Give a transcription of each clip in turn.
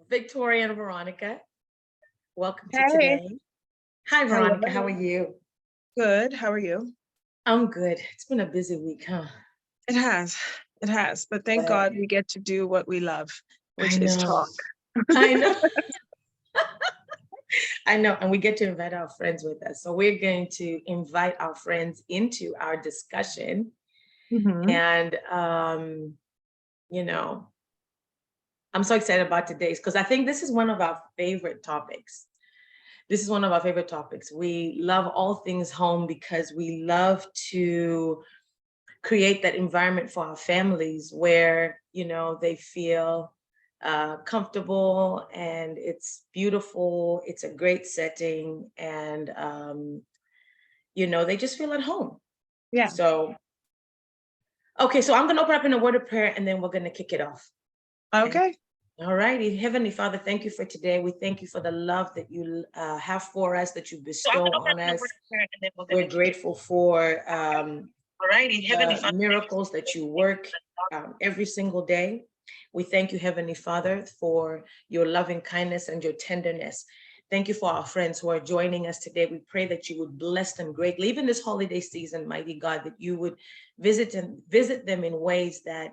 Victoria and Veronica. Welcome to Hey, today. Hi, Veronica. How are hello. you? Good. How are you? I'm good. It's been a busy week, huh? It has. It has. But thank But God we get to do what we love, I which is know. talk. I know. I know. And we get to invite our friends with us. So we're going to invite our friends into our discussion. Hmm. And, you know, I'm so excited about today's because I think this is one of our favorite topics. This is one of our favorite topics. We love all things home because we love to create that environment for our families where they feel comfortable and it's beautiful, it's a great setting, and they just feel at home. Yeah. So okay, so I'm going to open up in a word of prayer and then we're going to kick it off. Okay. Okay. All righty. Heavenly Father, thank you for today. We thank you for the love that you have for us, that you So I'm bestow gonna open on up in a us. word of prayer and then we're We're gonna kick it. grateful for Alrighty, Heavenly the Father, thank you miracles that you work every single day. We thank you, Heavenly Father, for your loving kindness and your tenderness. Thank you for our friends who are joining us today. We pray that you would bless them greatly, even this holiday season, mighty God, that you would visit them in ways that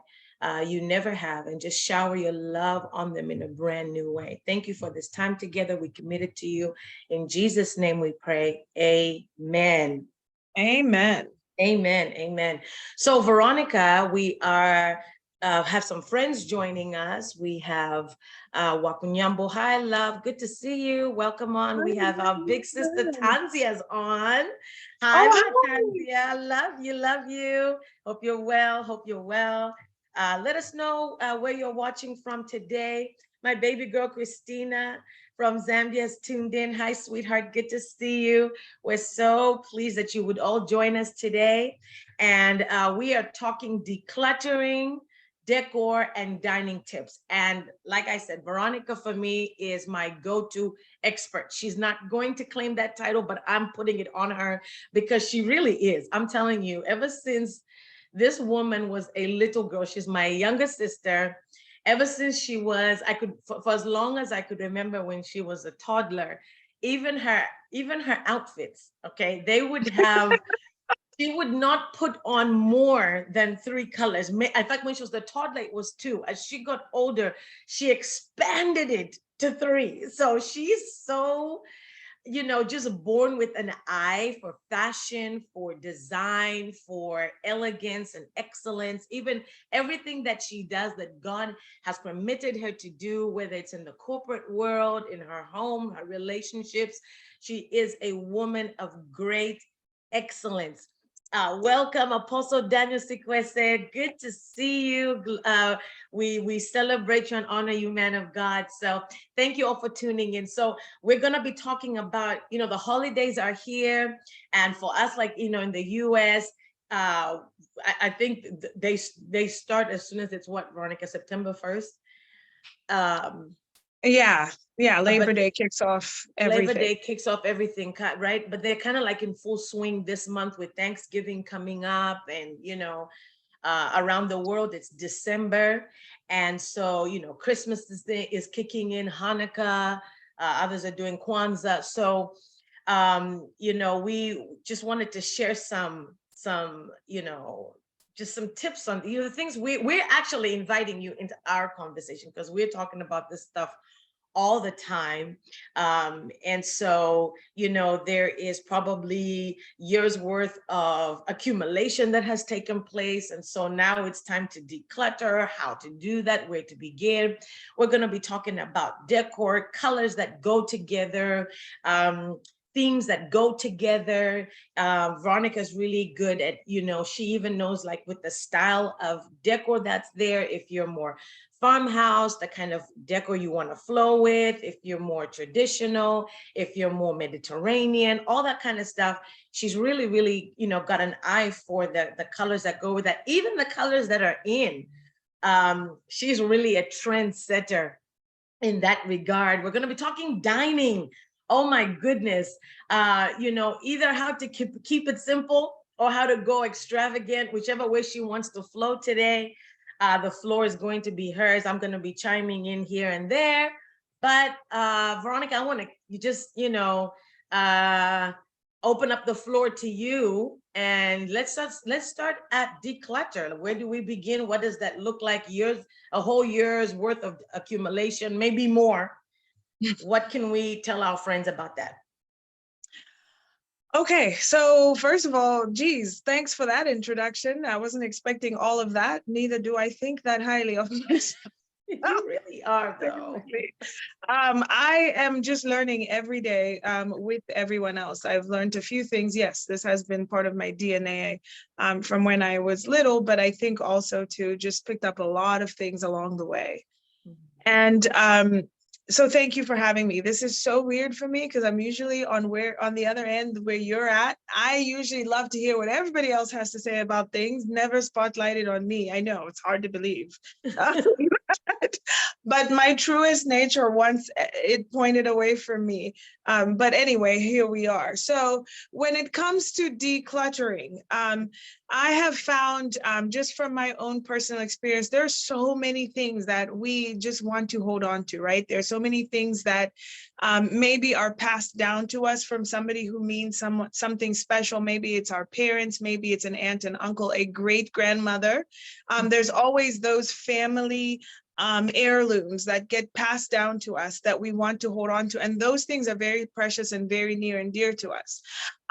you never have, and just shower your love on them in a brand new way. Thank you for this time together. We commit it to you. In Jesus' name we pray. Amen. Amen. Amen. Amen. So, Veronica, we are have some friends joining us. We have Wakunyambo. Hi, love. Good to see you. Welcome on. We have our big sister Tanzia's on. Hi, Oh, my hi. Tanzia. Love you. Love you. Hope you're well. Hope you're well. Let us know where you're watching from today. My baby girl, Christina from Zambia, is tuned in. Hi, sweetheart. Good to see you. We're so pleased that you would all join us today. And we are talking decluttering, decor, and dining tips. And like I said, Veronica for me is my go-to expert. She's not going to claim that title, but I'm putting it on her because she really is. I'm telling you, ever since this woman was a little girl, she's my younger sister. Ever since she was, for as long as I could remember when she was a toddler, even her outfits, okay, they would have, she would not put on more than 3 colors. In fact, when she was a toddler, it was 2. As she got older, she expanded it to 3. So she's so, just born with an eye for fashion, for design, for elegance and excellence. Even everything that she does that God has permitted her to do, whether it's in the corporate world, in her home, her relationships, she is a woman of great excellence. Welcome, Apostle Daniel Sikwese. Good to see you. We celebrate you and honor you, man of God. So thank you all for tuning in. So we're going to be talking about, the holidays are here. And for us, like, in the US, I think they start as soon as it's what, Veronica, September 1st. Yeah. Yeah. Labor But Day kicks off Labor everything. Day kicks off everything, right? But they're kind of like in full swing this month with Thanksgiving coming up, and around the world it's December, and so Christmas is kicking in, Hanukkah, others are doing Kwanzaa. So we just wanted to share some just some tips on the things we're actually inviting you into our conversation because we're talking about this stuff all the time. And so, there is probably years worth of accumulation that has taken place. And so now it's time to declutter, how to do that, where to begin. We're going to be talking about decor, colors that go together, themes that go together. Veronica's really good at, she even knows, like, with the style of decor that's there, if you're more farmhouse, the kind of decor you want to flow with, if you're more traditional, if you're more Mediterranean, all that kind of stuff. She's really, really, got an eye for the colors that go with that, even the colors that are in. She's really a trendsetter in that regard. We're going to be talking dining. Oh my goodness. Either how to keep it simple or how to go extravagant, whichever way she wants to flow today. The floor is going to be hers. I'm going to be chiming in here and there. But Veronica, I want to you just, open up the floor to you, and let's start at declutter. Where do we begin? What does that look like? A whole year's worth of accumulation, maybe more. What can we tell our friends about that? Okay, so first of all, geez, thanks for that introduction. I wasn't expecting all of that. Neither do I think that highly of myself. You really are, though. I am just learning every day with everyone else. I've learned a few things. Yes, this has been part of my DNA from when I was little, but I think also too just picked up a lot of things along the way. And so thank you for having me. This is so weird for me because I'm usually on the other end where you're at. I usually love to hear what everybody else has to say about things, never spotlighted on me. I know it's hard to believe. But my truest nature once it pointed away from me. But anyway, here we are. So when it comes to decluttering, I have found just from my own personal experience, there are so many things that we just want to hold on to, right? There's so many things that maybe are passed down to us from somebody who means something special. Maybe it's our parents, maybe it's an aunt and uncle, a great grandmother. There's always those family heirlooms that get passed down to us that we want to hold on to. And those things are very precious and very near and dear to us.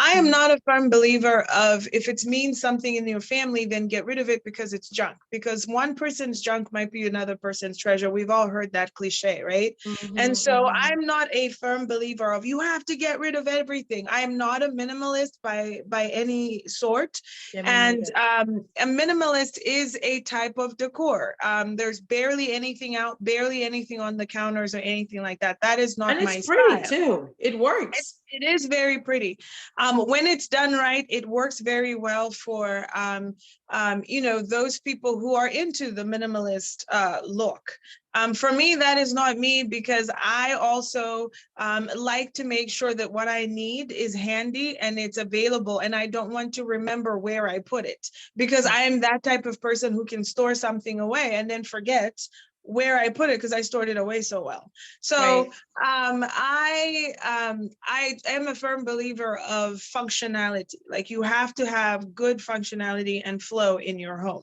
I am not a firm believer of if it means something in your family, then get rid of it because it's junk. Because one person's junk might be another person's treasure. We've all heard that cliche, right? And so I'm not a firm believer of you have to get rid of everything. I am not a minimalist by any sort. And a minimalist is a type of decor. There's barely anything out, barely anything on the counters or anything like that. That is not my style. And it's pretty too. It works. It is very pretty. When it's done right, it works very well for, those people who are into the minimalist look. For me, that is not me because I also like to make sure that what I need is handy and it's available, and I don't want to remember where I put it because I am that type of person who can store something away and then forget where I put it because I stored it away so well. So I am a firm believer of functionality. Like you have to have good functionality and flow in your home.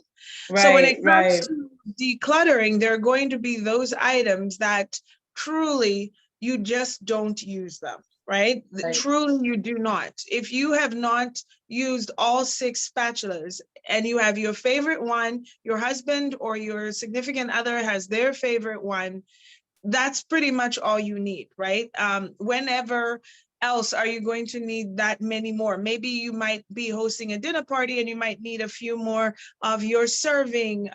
So when it comes to decluttering, there are going to be those items that truly you just don't use them. Right? Truly, you do not. If you have not used all 6 spatulas and you have your favorite one, your husband or your significant other has their favorite one, that's pretty much all you need, right? Whenever else are you going to need that many more? Maybe you might be hosting a dinner party and you might need a few more of your serving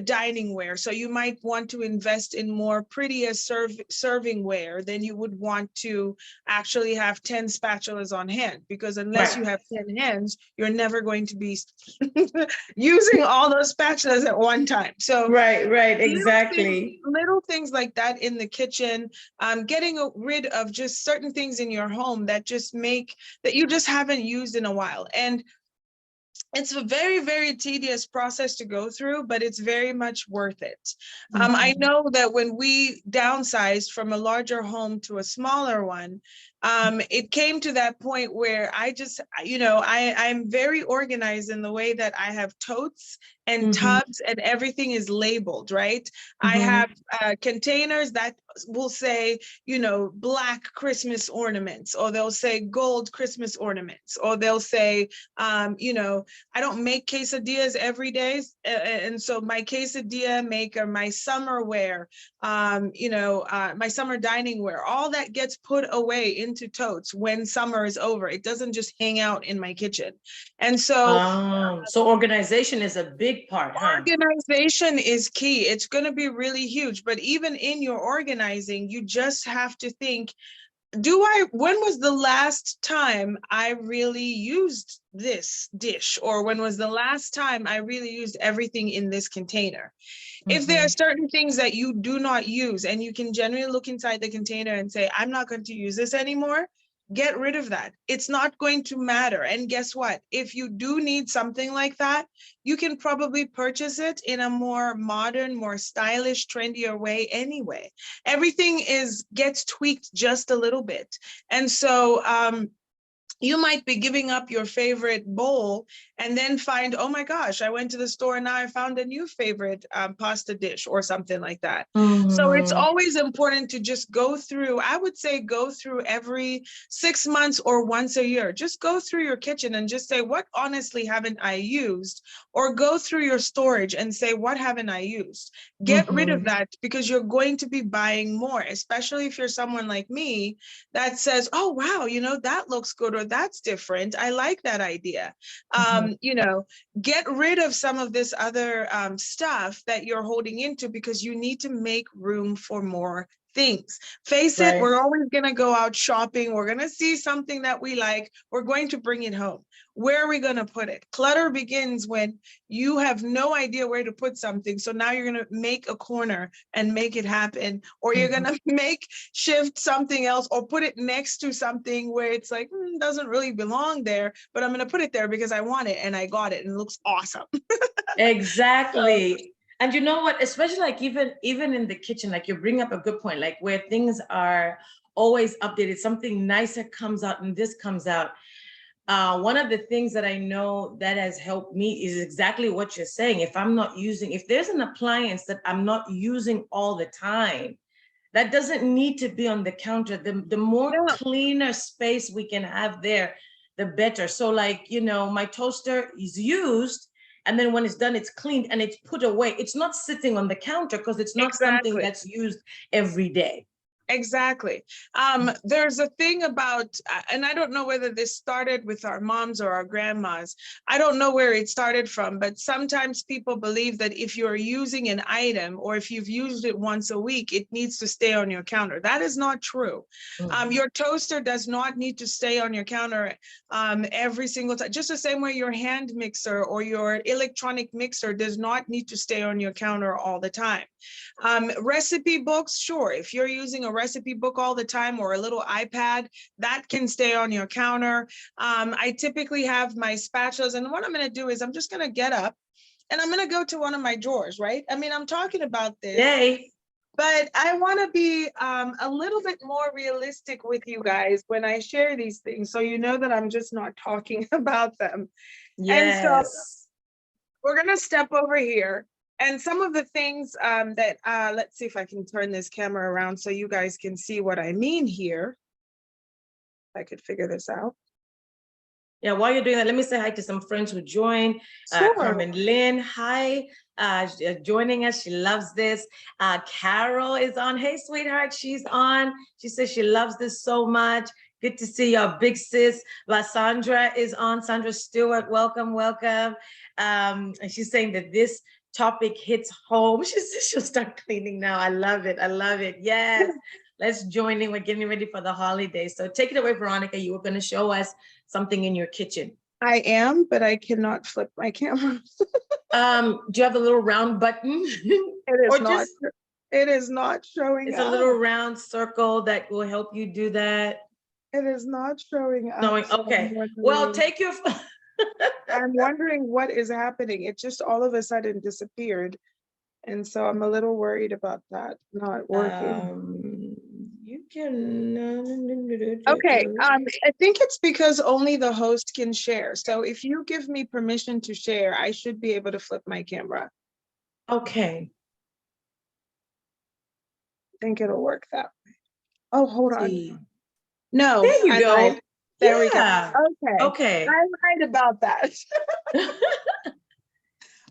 dining ware. So you might want to invest in more prettier serving ware than you would want to actually have 10 spatulas on hand, because unless you have 10 hands, you're never going to be using all those spatulas at one time. So exactly. Little things like that in the kitchen, getting rid of just certain things in your home that just that you just haven't used in a while. And it's a very, very tedious process to go through, but it's very much worth it. I know that when we downsized from a larger home to a smaller one, it came to that point where I just, I'm very organized in the way that I have totes and tubs and everything is labeled, right? I have containers that will say, black Christmas ornaments, or they'll say gold Christmas ornaments, or they'll say, I don't make quesadillas every day. And so my quesadilla maker, my summer wear, my summer dining wear, all that gets put away into totes when summer is over. It doesn't just hang out in my kitchen. And so, so organization is a big part, huh? Organization is key. It's going to be really huge, but even in your organizing, you just have to think, when was the last time I really used this dish? Or when was the last time I really used everything in this container? If there are certain things that you do not use and you can generally look inside the container and say, I'm not going to use this anymore, Get rid of that. It's not going to matter. And guess what? If you do need something like that, you can probably purchase it in a more modern, more stylish, trendier way anyway. Everything gets tweaked just a little bit. And so you might be giving up your favorite bowl and then find, oh my gosh, I went to the store and now I found a new favorite pasta dish or something like that. So it's always important to just go through, I would say go through every 6 months or once a year. Just go through your kitchen and just say, what honestly haven't I used? Or go through your storage and say, what haven't I used? Get rid of that, because you're going to be buying more, especially if you're someone like me that says, oh, wow, you know, that looks good, or that's different. I like that idea. You know, get rid of some of this other stuff that you're holding into, because you need to make room for more things. Face it, we're always going to go out shopping. We're going to see something that we like. We're going to bring it home. Where are we going to put it? Clutter begins when you have no idea where to put something. So now you're going to make a corner and make it happen, or you're going to shift something else or put it next to something where it's like, doesn't really belong there, but I'm going to put it there because I want it and I got it and it looks awesome. Exactly. So, and you know what, especially like even in the kitchen, like you bring up a good point, like where things are always updated, something nicer comes out and this comes out. One of the things that I know that has helped me is exactly what you're saying. If there's an appliance that I'm not using all the time, that doesn't need to be on the counter. The more cleaner space we can have there, the better. So like, you know, my toaster is used, and then when it's done, it's cleaned and it's put away. It's not sitting on the counter because it's not something that's used every day. Exactly. There's a thing about, and I don't know whether this started with our moms or our grandmas. I don't know where it started from, but sometimes people believe that if you're using an item or if you've used it once a week, it needs to stay on your counter. That is not true. Your toaster does not need to stay on your counter every single time. Just the same way your hand mixer or your electronic mixer does not need to stay on your counter all the time. Recipe books, sure. If you're using a recipe book all the time or a little iPad, that can stay on your counter. I typically have my spatulas, and what I'm going to do is I'm just going to get up and I'm going to go to one of my drawers, right? I mean, I'm talking about this. Yay. But I want to be a little bit more realistic with you guys when I share these things, so you know that I'm just not talking about them. Yes. And so we're going to step over here. And some of the things that, let's see if I can turn this camera around so you guys can see what I mean here. If I could figure this out. Yeah, while you're doing that, let me say hi to some friends who joined. Carmen Lynn, hi, joining us. She loves this. Carol is on. Hey, sweetheart, she's on. She says she loves this so much. Good to see your big sis. Sandra is on. Sandra Stewart, welcome, welcome. And she's saying that this topic hits home. She says she'll start cleaning now. I love it. I love it. Yes. Let's join in. We're getting ready for the holidays. So take it away, Veronica. You were going to show us something in your kitchen. I am, but I cannot flip my camera. Do you have a little round button? It is not showing it's up. A little round circle that will help you do that. It is not showing up. No, okay. Well, take your I'm wondering what is happening. It just all of a sudden disappeared. And so I'm a little worried about that not working. You can. Okay. I think it's because only the host can share. So if you give me permission to share, I should be able to flip my camera. Okay. I think it'll work that way. Oh, hold on. No. There you go. Lied. There we go. Okay. Okay. I'm right about that.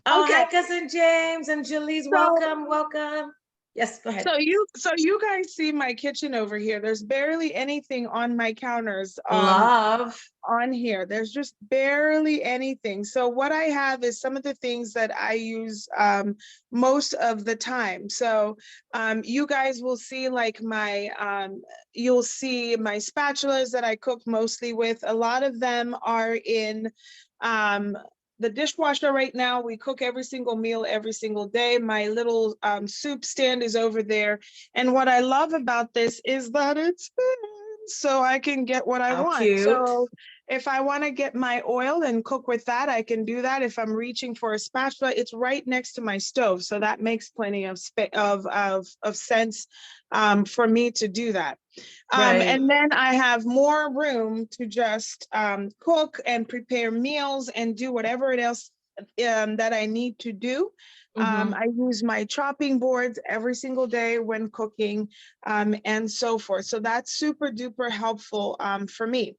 Oh, okay. Hi, cousin James and Julie's. Welcome, welcome. Yes, go ahead. So you guys see my kitchen over here. There's barely anything on my counters. On here. There's just barely anything. So what I have is some of the things that I use most of the time. So you guys will see like you'll see my spatulas that I cook mostly with. A lot of them are in the dishwasher right now. We cook every single meal every single day. My little soup stand is over there. And what I love about this is that it spins. so I can get what I How want. cute. So if I want to get my oil and cook with that, I can do that. If I'm reaching for a spatula, it's right next to my stove. So that makes plenty of sense for me to do that. Right. And then I have more room to just cook and prepare meals and do whatever it else that I need to do. Mm-hmm. I use my chopping boards every single day when cooking, and so forth. So that's super duper helpful for me.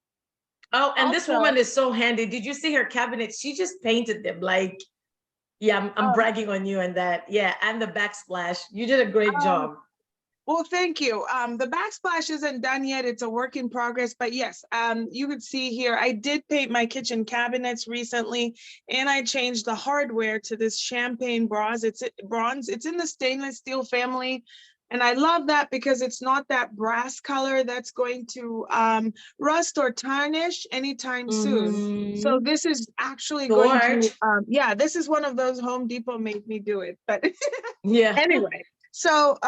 Oh, and this woman Also, is so handy. Did you see her cabinet? She just painted them like, yeah, I'm um, bragging on you and that. Yeah, and the backsplash. You did a great um, job. well, thank you. The backsplash isn't done yet. It's a work in progress, but yes, you could see here, I did paint my kitchen cabinets recently, and I changed the hardware to this champagne bronze. Bronze. It's in the stainless steel family. And I love that because it's not that brass color that's going to rust or tarnish anytime soon. So Mm-hmm. this is actually going to, Short. yeah, this is one of those Home Depot made me do it. But Yeah. anyway, so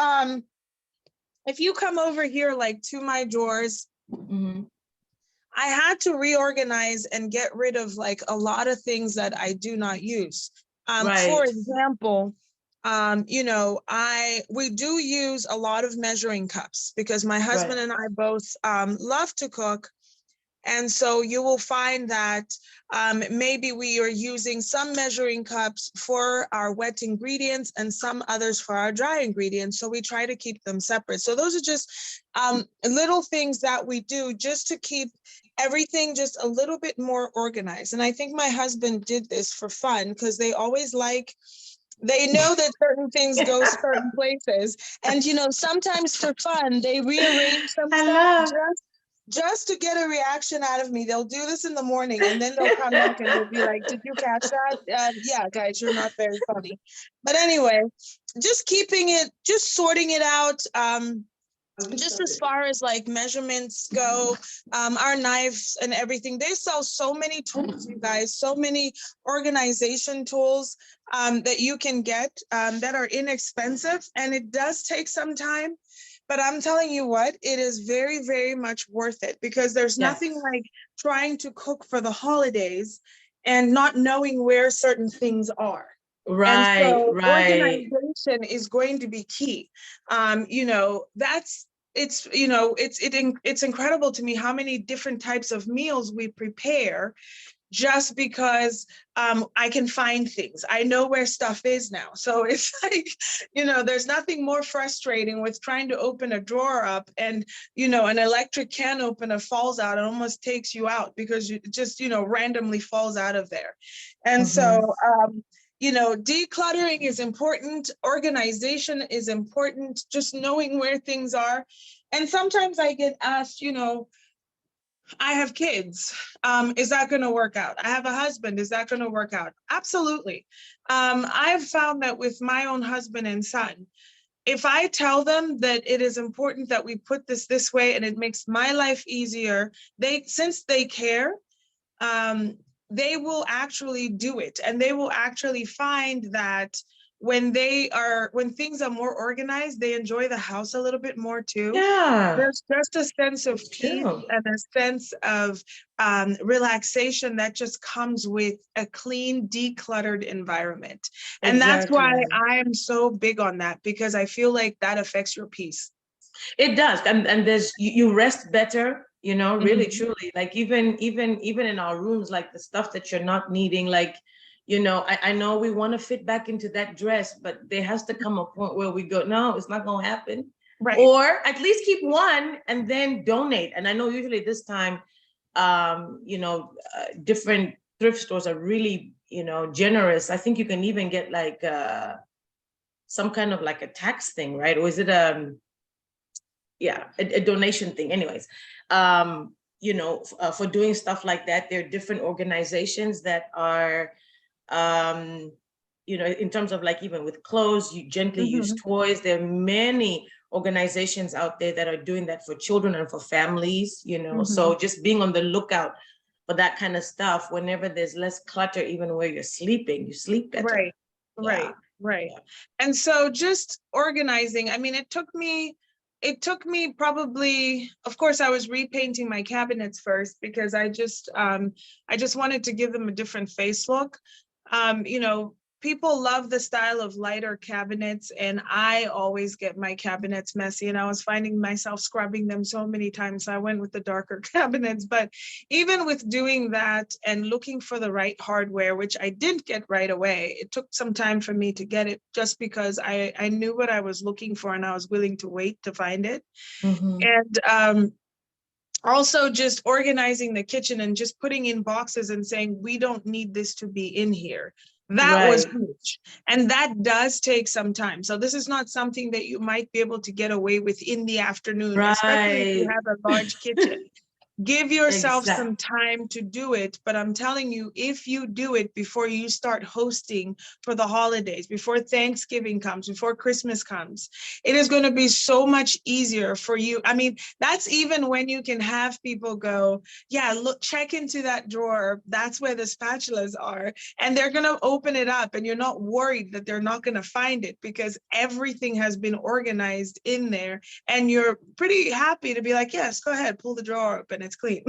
if you come over here, like to my drawers, Mm-hmm. I had to reorganize and get rid of like a lot of things that I do not use. For Right. example, we do use a lot of measuring cups because my Right. husband and I both love to cook. And so you will find that maybe we are using some measuring cups for our wet ingredients and some others for our dry ingredients. So we try to keep them separate. So those are just little things that we do just to keep everything just a little bit more organized. And I think my husband did this for fun because they know that certain things go certain places. And, sometimes for fun, they rearrange some I stuff love. just to get a reaction out of me. They'll do this in the morning and then they'll come back and they'll be like, did you catch that? Yeah, guys, you're not very funny. But anyway, just sorting it out. Just as far as like measurements go, our knives and everything, they sell so many tools, you guys, so many organization tools that you can get that are inexpensive, and it does take some time, but I'm telling you what, it is very, very much worth it because there's nothing Yes. like trying to cook for the holidays and not knowing where certain things are. And Right. so Right. organization is going to be key. That's it's incredible to me how many different types of meals we prepare just because I can find things. I know where stuff is now. So it's like, there's nothing more frustrating with trying to open a drawer up and, an electric can opener falls out and almost takes you out because it just, randomly falls out of there. And Mm-hmm. so, decluttering is important. Organization is important. Just knowing where things are. And sometimes I get asked, I have kids. Is that going to work out? I have a husband. Is that going to work out? Absolutely. I've found that with my own husband and son, if I tell them that it is important that we put this way and it makes my life easier, since they care, um, they will actually do it, and they will actually find that when things are more organized, they enjoy the house a little bit more too. Yeah. There's just a sense of peace True. and a sense of relaxation that just comes with a clean, decluttered environment. And that's why Exactly. I am so big on that, because I feel like that affects your peace. It does, and there's you rest better, really Mhm. truly. Like even in our rooms, like the stuff that you're not needing, like, I know we want to fit back into that dress, but there has to come a point where we go, no, it's not going to happen. Right. Or at least keep one and then donate. And I know usually this time, different thrift stores are really, generous. I think you can even get like some kind of like a tax thing, right? Or is it yeah, a donation thing. Anyways, for doing stuff like that, there are different organizations that are, um, in terms of like even with clothes, you gently use Mhm. toys. There are many organizations out there that are doing that for children and for families. So Mhm. just being on the lookout for that kind of stuff. Whenever there's less clutter, even where you're sleeping, you sleep better. Right. Yeah. Right. Right. Yeah. And so just organizing, I mean, it took me it took me probably, of course, I was repainting my cabinets first because I just wanted to give them a different face look. You know, people love the style of lighter cabinets, and I always get my cabinets messy, and I was finding myself scrubbing them so many times. So I went with the darker cabinets. But even with doing that and looking for the right hardware, which I didn't get right away, it took some time for me to get it just because I knew what I was looking for and I was willing to wait to find it. Mhm. And also just organizing the kitchen and just putting in boxes and saying, we don't need this to be in here. That was Right. huge. And that does take some time. So this is not something that you might be able to get away with in the afternoon, especially if you Right. have a large kitchen. Give yourself Exactly. some time to do it. But I'm telling you, if you do it before you start hosting for the holidays, before Thanksgiving comes, before Christmas comes, it is going to be so much easier for you. I mean, that's even when you can have people go, yeah, look, check into that drawer. That's where the spatulas are. And they're going to open it up and you're not worried that they're not going to find it because everything has been organized in there. And you're pretty happy to be like, yes, go ahead, pull the drawer up and it's clean.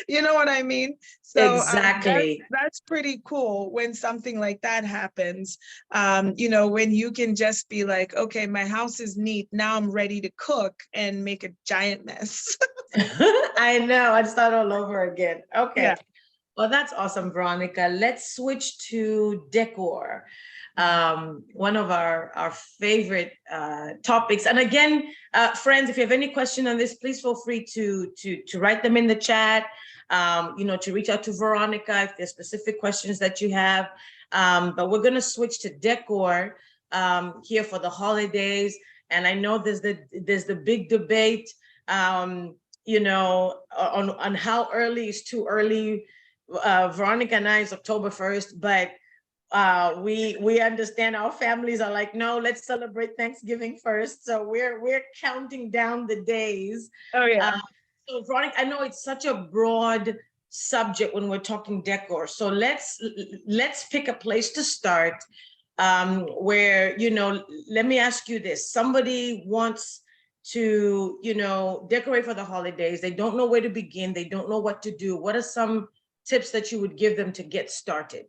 You know what I mean? So Exactly. that's pretty cool when something like that happens. You know, when you can just be like, okay, my house is neat. Now I'm ready to cook and make a giant mess. I know. I'd start all over again. Yeah. Okay. Well, that's awesome, Veronica. Let's switch to decor. One of our favorite topics. And again, friends, if you have any question on this, please feel free to write them in the chat. You know, to reach out to Veronica if there's specific questions that you have. But we're going to switch to decor here for the holidays. And I know there's the big debate. You know, on how early is too early. Veronica and I is October 1st, but we understand our families are like, no, let's celebrate Thanksgiving first. So we're counting down the days. Oh, Uh, yeah. so Veronica, I know it's such a broad subject when we're talking decor. So let's pick a place to start where, you know, let me ask you this. Somebody wants to, you know, decorate for the holidays. They don't know where to begin. They don't know what to do. What are some tips that you would give them to get started?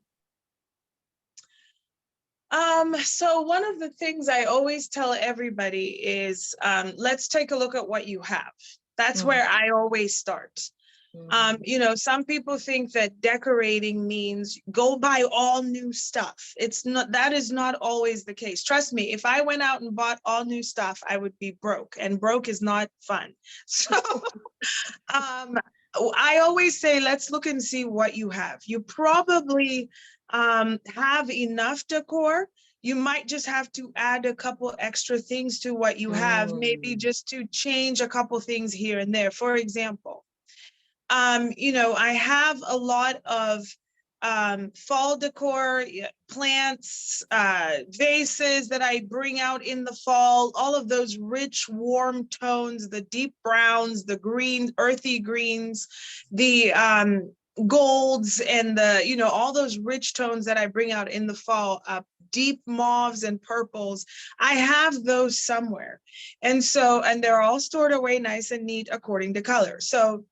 So one of the things I always tell everybody is let's take a look at what you have. That's where I always start. You know, some people think that decorating means go buy all new stuff. It's not, that is not always the case. Trust me, if I went out and bought all new stuff, I would be broke, and broke is not fun. So I always say, let's look and see what you have. You probably have enough decor. You might just have to add a couple extra things to what you have, maybe just to change a couple things here and there. For example, you know, I have a lot of fall decor, plants, vases that I bring out in the fall, all of those rich, warm tones, the deep browns, the green, earthy greens, the golds, and the, you know, all those rich tones that I bring out in the fall, deep mauves and purples. I have those somewhere. And so, and they're all stored away nice and neat according to color. So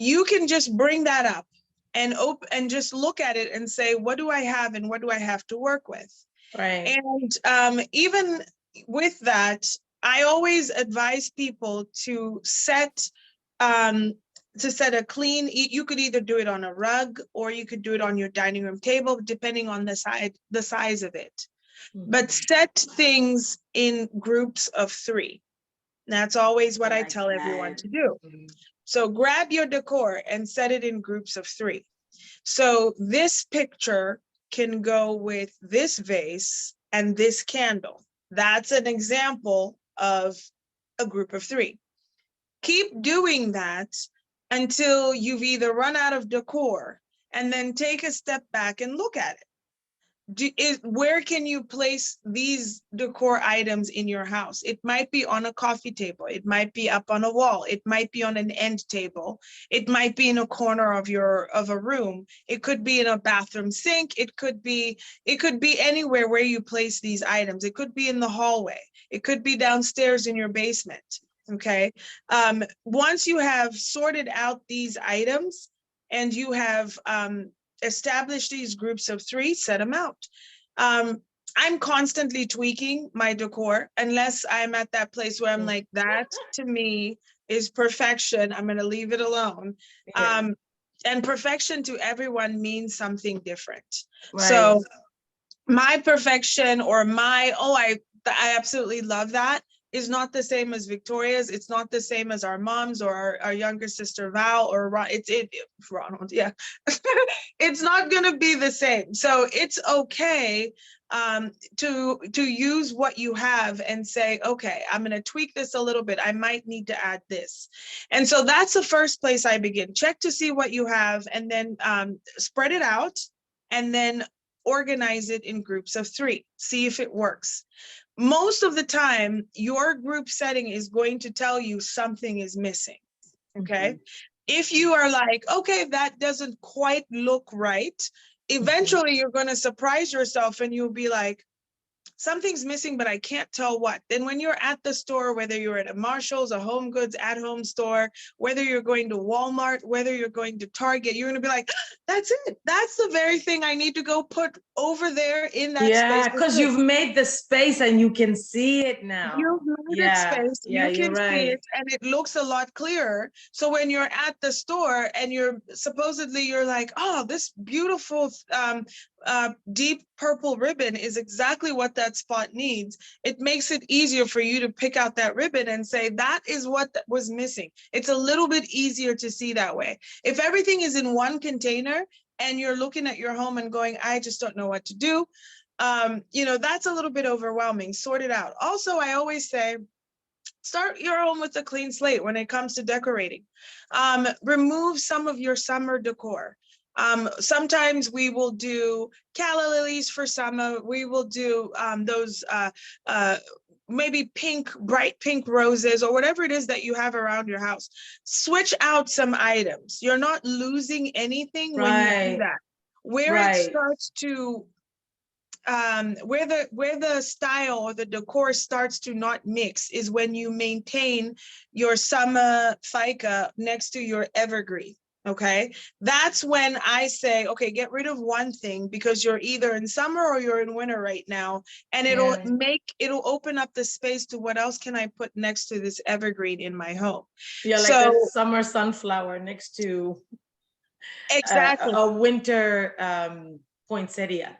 you can just bring that up and open and just look at it and say, what do I have and what do I have to work with? Right. And even with that, I always advise people to set a clean, you could either do it on a rug or you could do it on your dining room table, depending on the size of it. But set things in groups of 3. That's always what I Like tell everyone that. to do. So grab your decor and set it in groups of 3. So this picture can go with this vase and this candle. That's an example of a group of 3. Keep doing that until you've either run out of decor, and then take a step back and look at it. where can you place these decor items in your house? It might be on a coffee table. It might be up on a wall. It might be on an end table. It might be in a corner of a room. It could be in a bathroom sink. It could be anywhere where you place these items. It could be in the hallway. It could be downstairs in your basement. Okay. Once you have sorted out these items and you have establish these groups of 3, set them out. I'm constantly tweaking my decor unless I'm at that place where I'm like, that to me is perfection. I'm going to leave it alone. Yeah. And perfection to everyone means something different. Right. So my perfection or I absolutely love that is not the same as Victoria's. It's not the same as our mom's or our younger sister Val or Ronald. Yeah, it's not going to be the same. So it's okay to use what you have and say, okay, I'm going to tweak this a little bit. I might need to add this. And so that's the first place I begin. Check to see what you have and then spread it out and then organize it in groups of 3. See if it works. Most of the time, your group setting is going to tell you something is missing. Okay. Mhm. If you are like, okay, that doesn't quite look right, eventually you're going to surprise yourself and you'll be like, something's missing, but I can't tell what. Then when you're at the store, whether you're at a Marshall's, a Home Goods at-home store, whether you're going to Walmart, whether you're going to Target, you're going to be like, that's it. That's the very thing I need to go put over there in that space. Yeah, because you've made the space and you can see it You've now. made it Yeah, space, yeah, you you're can see right. it, and it looks a lot clearer. So when you're at the store and you're like, oh, this beautiful deep purple ribbon is exactly what that spot needs. It makes it easier for you to pick out that ribbon and say, that is what was missing. It's a little bit easier to see that way. If everything is in one container and you're looking at your home and going, I just don't know what to do, that's a little bit overwhelming. Sort it out. Also, I always say, start your home with a clean slate when it comes to decorating. Remove some of your summer decor. Sometimes we will do calla lilies for summer. We will do those maybe bright pink roses or whatever it is that you have around your house. Switch out some items. You're not losing anything when you do Right, that. Where it right. starts to where the style or the decor starts to not mix is when you maintain your summer fica next to your evergreen. Okay, that's when I say, okay, get rid of one thing because you're either in summer or you're in winter right now, and it'll Yeah, open up the space to what else can I put next to this evergreen in my home. yeah, like a So summer sunflower next to exactly. a winter poinsettia,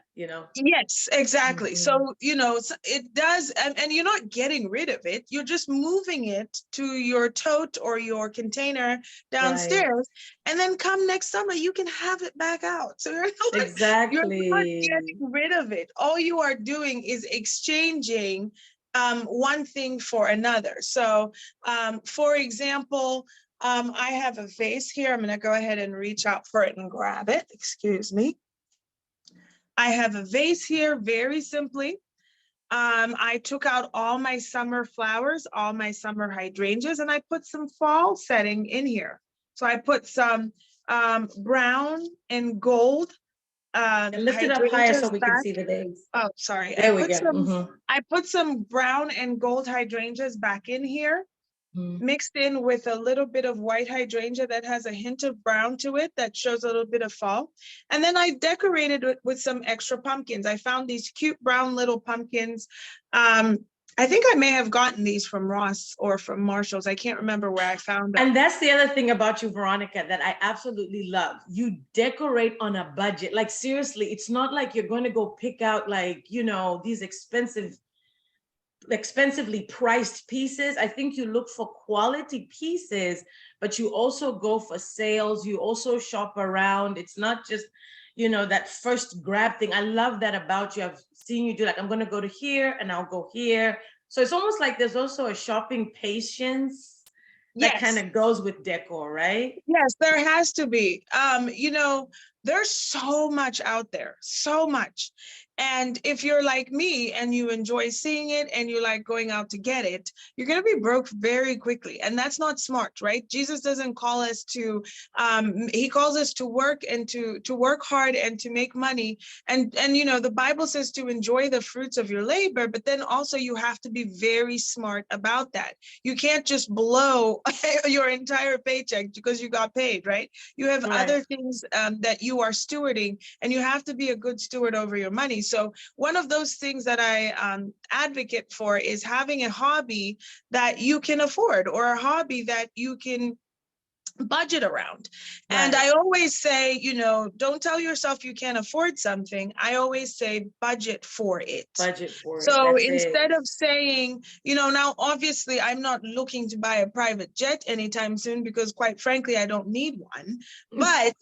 Yes, exactly. Mhm. So, it does, and you're not getting rid of it. You're just moving it to your tote or your container Right, downstairs. And then come next summer, you can have it back out. So you're not exactly. getting rid of it. All you are doing is exchanging one thing for another. So, for example, I have a vase here. I'm going to go ahead and reach out for it and grab it. Excuse me. I have a vase here, very simply. I took out all my summer flowers, all my summer hydrangeas, and I put some fall setting in here. So I put some brown and gold And lift it up higher so hydrangeas we can back. see the days. Oh, sorry. There we go. I put some brown and gold hydrangeas back in here, Mhm. mixed in with a little bit of white hydrangea that has a hint of brown to it that shows a little bit of fall. And then I decorated it with some extra pumpkins. I found these cute brown little pumpkins. I think I may have gotten these from Ross or from Marshall's. I can't remember where I found them. And that's the other thing about you, Veronica, that I absolutely love. You decorate on a budget. Like, seriously, it's not like you're going to go pick out, like, these expensively priced pieces. I think you look for quality pieces, but you also go for sales. You also shop around. It's not just, that first grab thing. I love that about you. I've seen you do, like, I'm going to go to here and I'll go here. So it's almost like there's also a shopping patience that kind Yes. of goes with decor, right? Yes, there has to be. There's so much out there, so much. And if you're like me and you enjoy seeing it and you like going out to get it, you're going to be broke very quickly. And that's not smart, right? Jesus doesn't call us to, he calls us to work and to work hard and to make money. And, you know, the Bible says to enjoy the fruits of your labor, but then also you have to be very smart about that. You can't just blow your entire paycheck because you got paid, right? You have Right. other things that you are stewarding, and you have to be a good steward over your money. So one of those things that I advocate for is having a hobby that you can afford, or a hobby that you can budget around. And Right. I always say, you know, don't tell yourself you can't afford something. I always say budget for it. Budget for it. So That's it. instead of saying, you know, now obviously I'm not looking to buy a private jet anytime soon, because quite frankly, I don't need one. But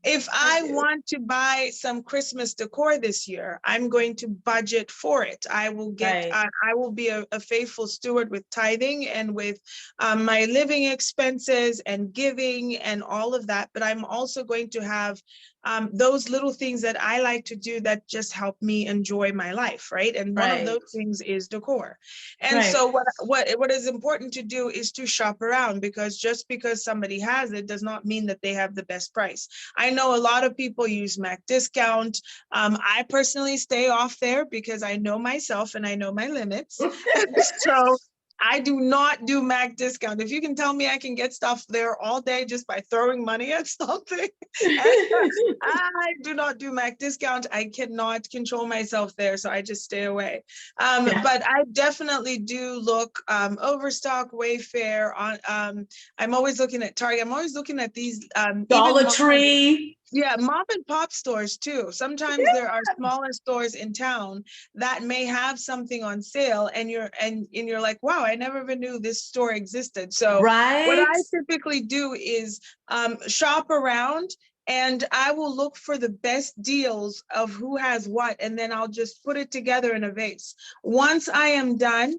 if I do. want to buy some Christmas decor this year, I'm going to budget for it. I will get, Right. I will be a faithful steward with tithing and with my living expenses and giving and all of that. But I'm also going to have those little things that I like to do that just help me enjoy my life, right? And one of Right. those things is decor. And Right. so what is important to do is to shop around, because just because somebody has it does not mean that they have the best price. I know a lot of people use Mac discount. I personally stay off there because I know myself and I know my limits. So I do not do Mac discount. If you can tell me I can get stuff there all day just by throwing money at something, I do not do Mac discount. I cannot control myself there, so I just stay away. Yeah. But I definitely do look Overstock, Wayfair. I'm always looking at Target. I'm always looking at these Dollar Tree. yeah, mom and pop stores too. Sometimes there are smaller stores in town that may have something on sale, and you're like, wow, I never even knew this store existed. So what Right. I typically do is shop around, and I will look for the best deals of who has what, and then I'll just put it together in a vase. Once I am done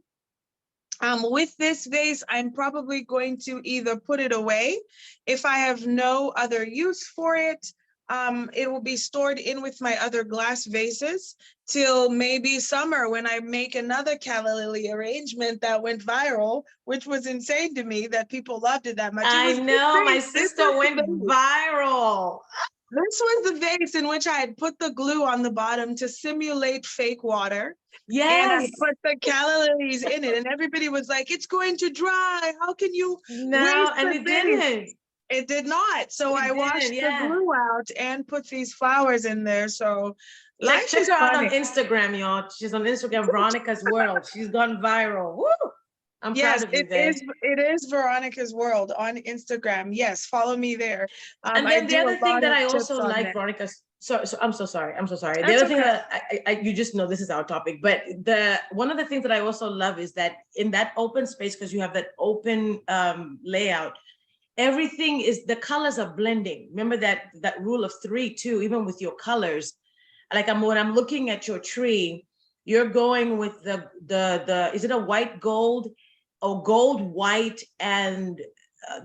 with this vase, I'm probably going to either put it away if I have no other use for it. It will be stored in with my other glass vases till maybe summer, when I make another calla lily arrangement that went viral, which was insane to me that people loved it that much. It I was know. My insane. This sister was the went vase. viral. This was the vase in which I had put the glue on the bottom to simulate fake water. And I Yes. put the calla lilies in it, and everybody was like, it's going to dry. How can you No, waste and the it vase? didn't. It did not. So It I washed didn't. the Yeah. glue out and put these flowers in there. So Check life check is her out on funny. Instagram, y'all. She's on Instagram, Veronica's World. She's gone viral. Woo! I'm proud Yes, of you, babe. it is Veronica's World on Instagram. Yes, follow me there. And I then the do a other thing lot that of I tips also on like, there. Veronica, so I'm so sorry. I'm so sorry. The That's other thing okay. that you just know this is our topic, but the one of the things that I also love is that in that open space, because you have that open layout, everything is, the colors are blending. Remember that rule of three too, even with your colors. Like when I'm looking at your tree, you're going with the is it a white gold or gold white and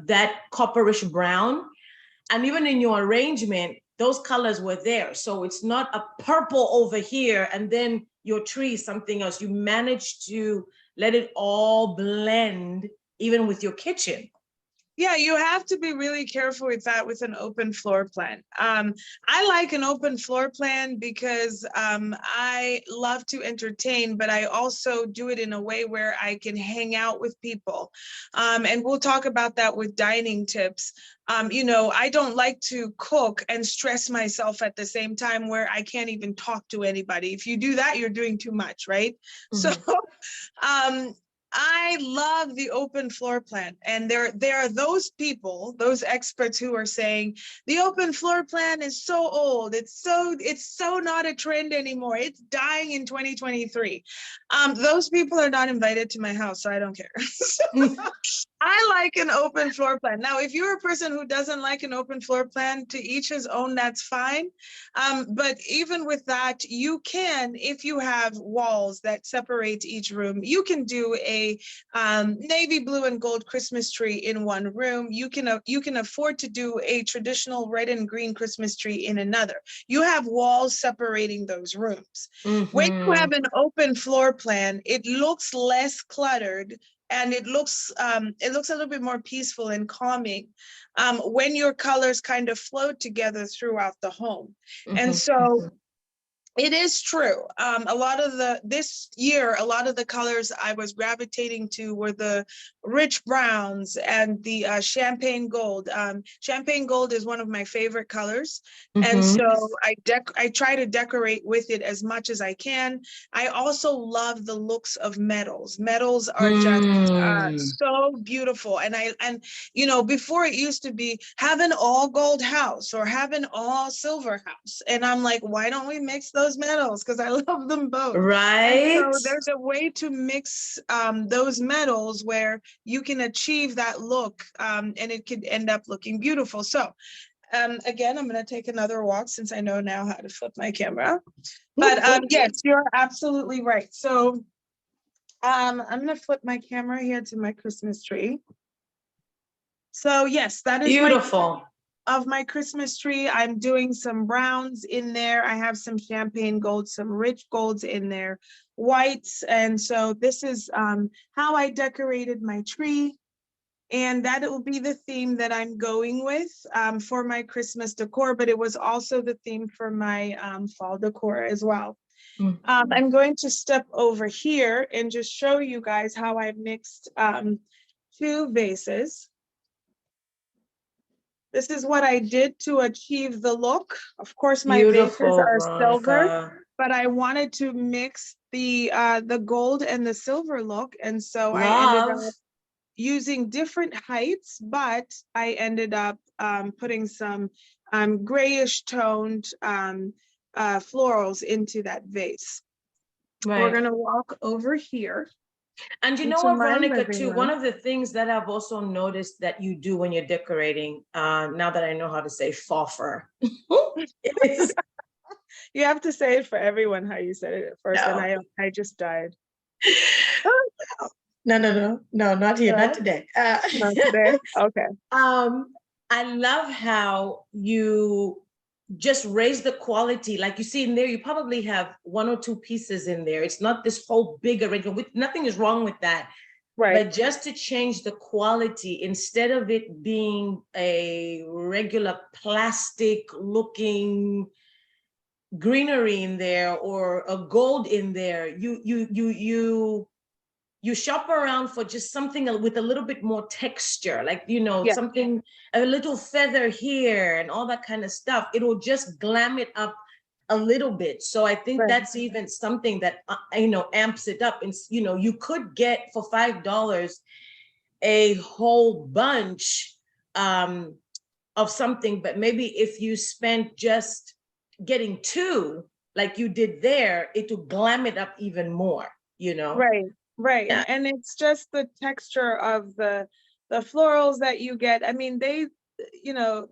that copperish brown, and even in your arrangement those colors were there, so it's not a purple over here and then your tree is something else. You managed to let it all blend even with your kitchen. Yeah, you have to be really careful with that with an open floor plan. I like an open floor plan because I love to entertain, but I also do it in a way where I can hang out with people. And we'll talk about that with dining tips. You know, I don't like to cook and stress myself at the same time where I can't even talk to anybody. If you do that, you're doing too much, right? So I love the open floor plan. And there are those people, those experts who are saying the open floor plan is so old. It's so not a trend anymore. It's dying in 2023. Those people are not invited to my house, so I don't care. I like an open floor plan. Now, if you're a person who doesn't like an open floor plan, to each his own, that's fine. But even with that, you can, if you have walls that separate each room, you can do a navy blue and gold Christmas tree in one room. You can afford to do a traditional red and green Christmas tree in another. You have walls separating those rooms. When you have an open floor plan, it looks less cluttered and it looks a little bit more peaceful and calming when your colors kind of flow together throughout the home. And so it is true. This year, a lot of the colors I was gravitating to were the rich browns and the champagne gold. Champagne gold is one of my favorite colors. And so I try to decorate with it as much as I can. I also love the looks of metals. Metals are just so beautiful. And before it used to be have an all gold house or have an all silver house. And I'm like, why don't we mix those metals? Because I love them both. Right. And so there's a way to mix those metals where you can achieve that look and it could end up looking beautiful. So again, I'm going to take another walk since I know now how to flip my camera. But yes, you're absolutely right. So I'm going to flip my camera here to my Christmas tree. So yes, that is beautiful. Of my Christmas tree. I'm doing some browns in there. I have some champagne gold, some rich golds in there, whites. And so this is how I decorated my tree. And that will be the theme that I'm going with for my Christmas decor, but it was also the theme for my fall decor as well. I'm going to step over here and just show you guys how I mixed two vases. This is what I did to achieve the look. Of course, my vases are silver, but I wanted to mix the gold and the silver look. And so I ended up using different heights, but I ended up putting some grayish toned florals into that vase. Right. We're gonna walk over here. And you know what, Veronica, too, one of the things that I've also noticed that you do when you're decorating, now that I know how to say foffer, is you have to say it for everyone how you said it at first, and I just died. No, not here, not today. Not today? Okay. I love how you just raise the quality. Like you see in there, you probably have one or two pieces in there. It's not this whole big arrangement. Nothing is wrong with that. Right. But just to change the quality, instead of it being a regular plastic looking greenery in there or a gold in there, you shop around for just something with a little bit more texture, like, something, a little feather here and all that kind of stuff. It will just glam it up a little bit. So I think that's even something that, amps it up. And, you could get for $5 a whole bunch of something, but maybe if you spent just getting two, like you did there, it will glam it up even more, Right. Yeah. And it's just the texture of the florals that you get. I mean, there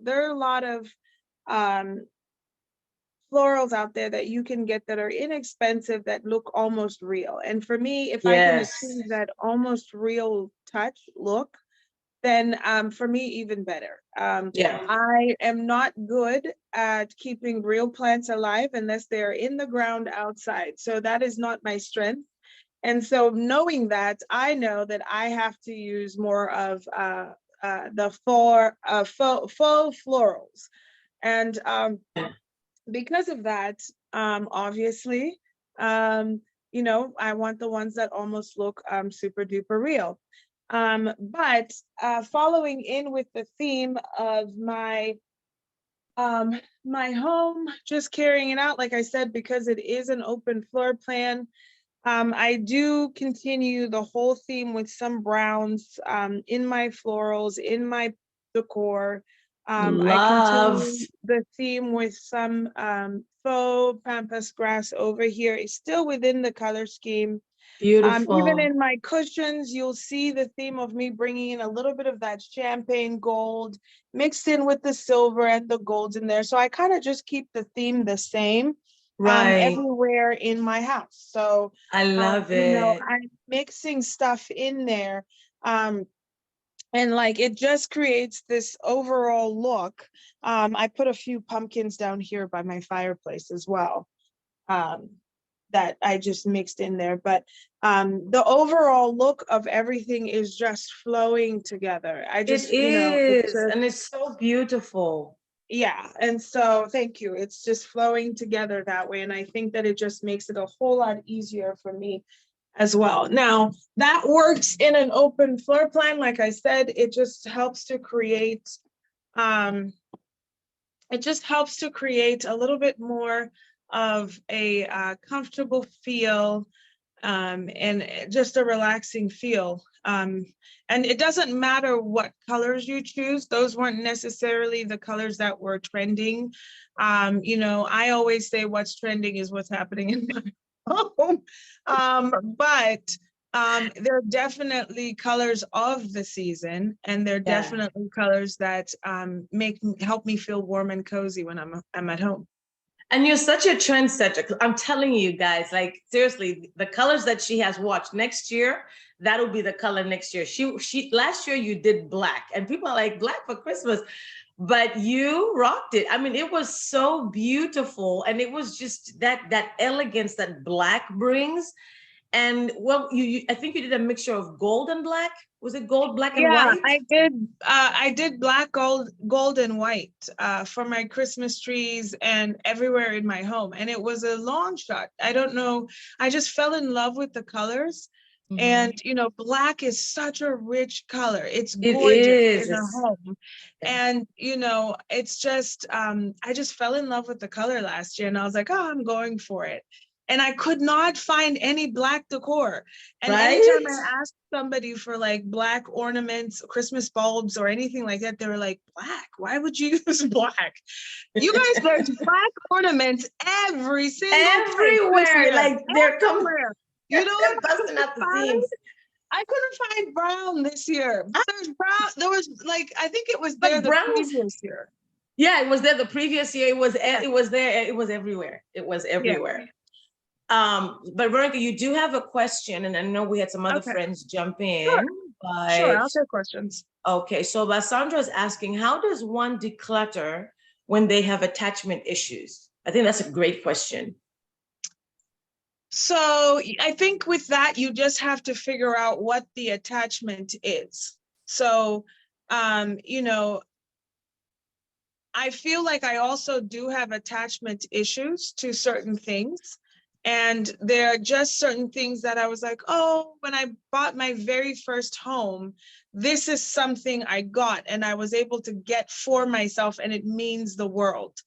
are a lot of florals out there that you can get that are inexpensive, that look almost real. And for me, if I can achieve that almost real touch look, then for me, even better. I am not good at keeping real plants alive unless they're in the ground outside. So that is not my strength. And so knowing that, I know that I have to use more of the faux florals. And because of that, obviously, I want the ones that almost look super duper real. But following in with the theme of my home, just carrying it out, like I said, because it is an open floor plan, I do continue the whole theme with some browns in my florals, in my decor. I continue the theme with some faux pampas grass over here. It's still within the color scheme. Even Beautiful. in my cushions, you'll see the theme of me bringing in a little bit of that champagne gold mixed in with the silver and the golds in there. So I kind of just keep the theme the same Right. everywhere in my house. So, I love it. I'm mixing stuff in there. Um, and like it just creates this overall look. I put a few pumpkins down here by my fireplace as well. Um, that I just mixed in there. But the overall look of everything is just flowing together. I It just, it's is, just, and it's so beautiful. yeah. And so thank you. It's just flowing together that way. And I think that it just makes it a whole lot easier for me as well. Now, that works in an open floor plan. Like I said, it just helps to create um, a little bit more of a comfortable feel and just a relaxing feel. And it doesn't matter what colors you choose. Those weren't necessarily the colors that were trending. I always say what's trending is what's happening in my home. But there are definitely colors of the season, and they're Yeah. definitely colors that help me feel warm and cozy when I'm at home. And you're such a trendsetter. I'm telling you guys, like seriously, the colors that she has watched next year, that'll be the color next year. She last year you did black, and people are like black for Christmas, but you rocked it. I mean, it was so beautiful, and it was just that elegance that black brings. And well, I think you did a mixture of gold and black. Was it gold, black, and Yeah, white? I did. I did black, gold, and white for my Christmas trees and everywhere in my home, and it was a long shot. I don't know. I just fell in love with the colors, and Mhm. black is such a rich color. It's It gorgeous is. in a It's home, and it's just. I just fell in love with the color last year, and I was like, oh, I'm going for it. And I could not find any black decor. And anytime right. I asked somebody for like black ornaments, Christmas bulbs, or anything like that, they were like, black? Why would you use black? You guys, there's black ornaments every single place this Everywhere. year. Like they're coming, Everywhere. You know what they're I busting couldn't out the find? seams. I couldn't find brown this year. But there's brown. There was like, I think it was there But the browns, previous year. yeah, it was there the previous year. Yeah. It was there. It was everywhere. It was Yeah. everywhere. But Veronica, you do have a question, and I know we had some other Okay. friends jump Sure. in, Sure. but I'll take questions. okay. So Basandra is asking, how does one declutter when they have attachment issues? I think that's a great question. So I think with that, you just have to figure out what the attachment is. So, I feel like I also do have attachment issues to certain things. And there are just certain things that I was like, oh, when I bought my very first home, this is something I got and I was able to get for myself, and it means the world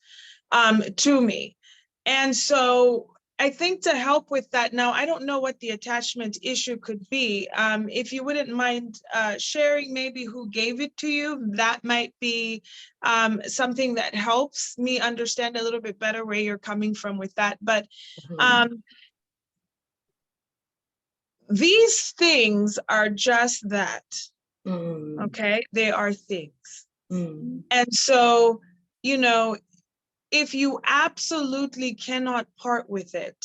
to me. And so I think to help with that, now I don't know what the attachment issue could be. If you wouldn't mind sharing maybe who gave it to you, that might be something that helps me understand a little bit better where you're coming from with that. But Mhm. um, these things are just that, Mm, okay? They are things. mm, And so, you know, if you absolutely cannot part with it,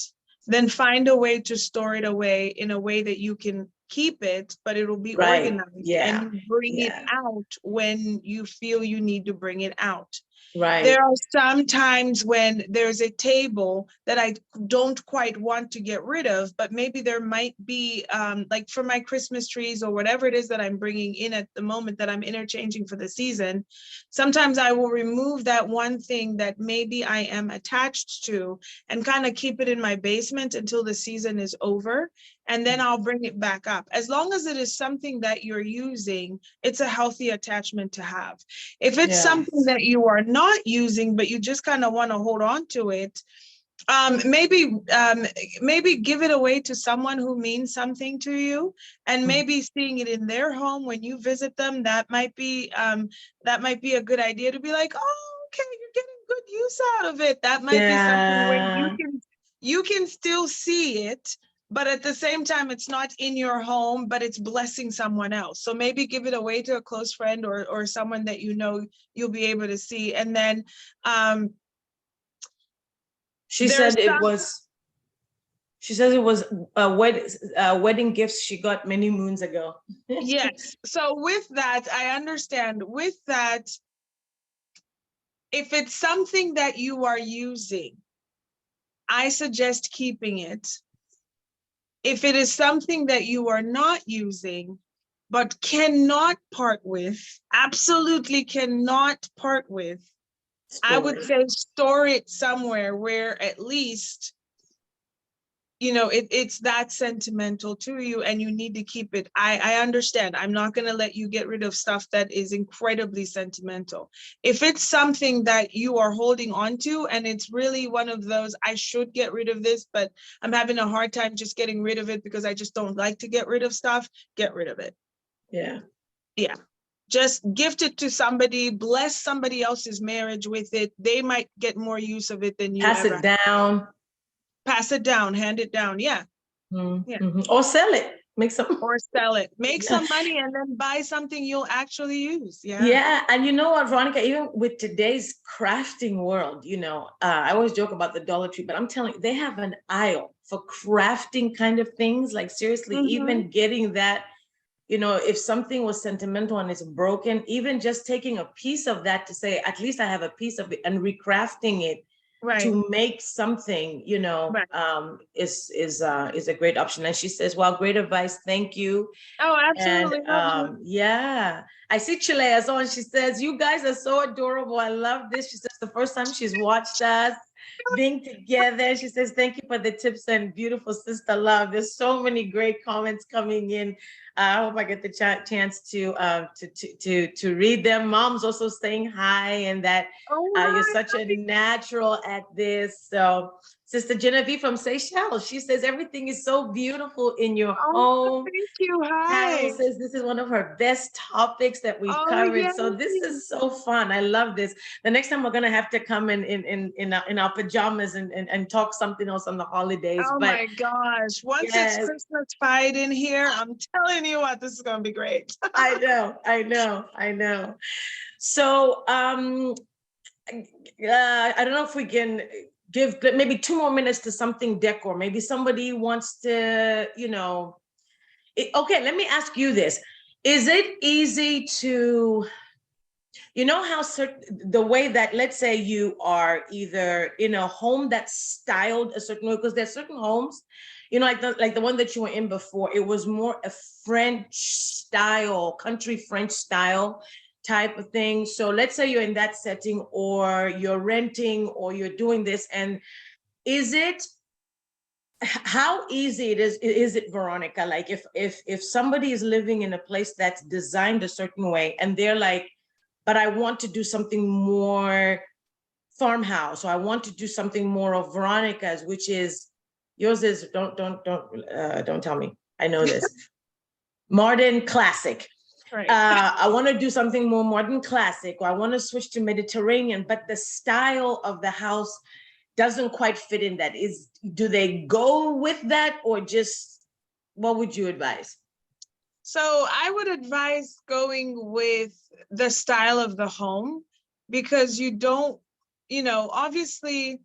then find a way to store it away in a way that you can keep it, but it'll be right. organized and Yeah. you bring it Yeah. out when you feel you need to bring it out. There Right. are some times when there's a table that I don't quite want to get rid of, but maybe there might be, like for my Christmas trees or whatever it is that I'm bringing in at the moment that I'm interchanging for the season. Sometimes I will remove that one thing that maybe I am attached to and kind of keep it in my basement until the season is over. And then I'll bring it back up. As long as it is something that you're using, it's a healthy attachment to have. If it's something Yes. that you are not using, but you just kind of want to hold on to it, maybe give it away to someone who means something to you, and Mm. maybe seeing it in their home when you visit them, that might be a good idea to be like, oh, okay, you're getting good use out of it. That might be something where Yeah. you can still see it, but at the same time, it's not in your home, but it's blessing someone else. So maybe give it away to a close friend or someone that you know you'll be able to see. And then She there's said it some, was. She says it was wedding gifts she got many moons ago. yes. So with that, I understand. With that, if it's something that you are using, I suggest keeping it. If it is something that you are not using, but cannot part with, absolutely cannot part with, I would Story. say store it somewhere where at least, you know, it's that sentimental to you and you need to keep it. I understand. I'm not going to let you get rid of stuff that is incredibly sentimental. If it's something that you are holding on to and it's really one of those, I should get rid of this, but I'm having a hard time just getting rid of it because I just don't like to get rid of stuff, get rid of it. Yeah. Yeah. Just gift it to somebody, bless somebody else's marriage with it. They might get more use of it than you Pass ever it have. down. Pass it down, hand it down. Yeah. Yeah. Mm-hmm. Or sell it. Make some. Or sell it. Make Yeah. some money and then buy something you'll actually use. Yeah. Yeah, and you know what, Veronica, even with today's crafting world, I always joke about the Dollar Tree, but I'm telling you, they have an aisle for crafting kind of things. Like seriously, Mm-hmm. even getting that, if something was sentimental and it's broken, even just taking a piece of that to say, at least I have a piece of it and recrafting it Right. to make something, Right. is a great option. And she says, well, great advice. Thank you. Oh, And absolutely. Lovely. yeah, I see Chile as on. She says, you guys are so adorable. I love this. She says the first time she's watched us being together. She says, thank you for the tips and beautiful sister love. There's so many great comments coming in. I hope I get the chance to read them. Mom's also saying hi and that Oh, you're hi. such a natural at this. So Sister Genevieve from Seychelles, she says everything is so beautiful in your Oh, home. thank you. Carol Hi. says this is one of her best topics that we've Oh, covered. yeah. So this is so fun. I love this. The next time we're gonna have to come in our pajamas and talk something else on the holidays. Oh But my gosh. Once it's yes, Christmas fight in here, I'm telling you what, this is gonna be great. I know. So I don't know if we can give maybe 2 more minutes to something decor. Maybe somebody wants to, okay, let me ask you this. Is it easy to, how the way that, let's say you are either in a home that's styled a certain way, because there's certain homes, like the one that you were in before, it was more a French style, country French style type of thing. So let's say you're in that setting or you're renting or you're doing this, and is it how easy is it, Veronica, like if somebody is living in a place that's designed a certain way and they're like, but I want to do something more farmhouse, or I want to do something more of Veronica's, which is yours is don't tell me, I know this, modern classic. Right. I want to do something more modern classic, or I want to switch to Mediterranean, but the style of the house doesn't quite fit in that. Do they go with that, or just what would you advise? So I would advise going with the style of the home because you don't, obviously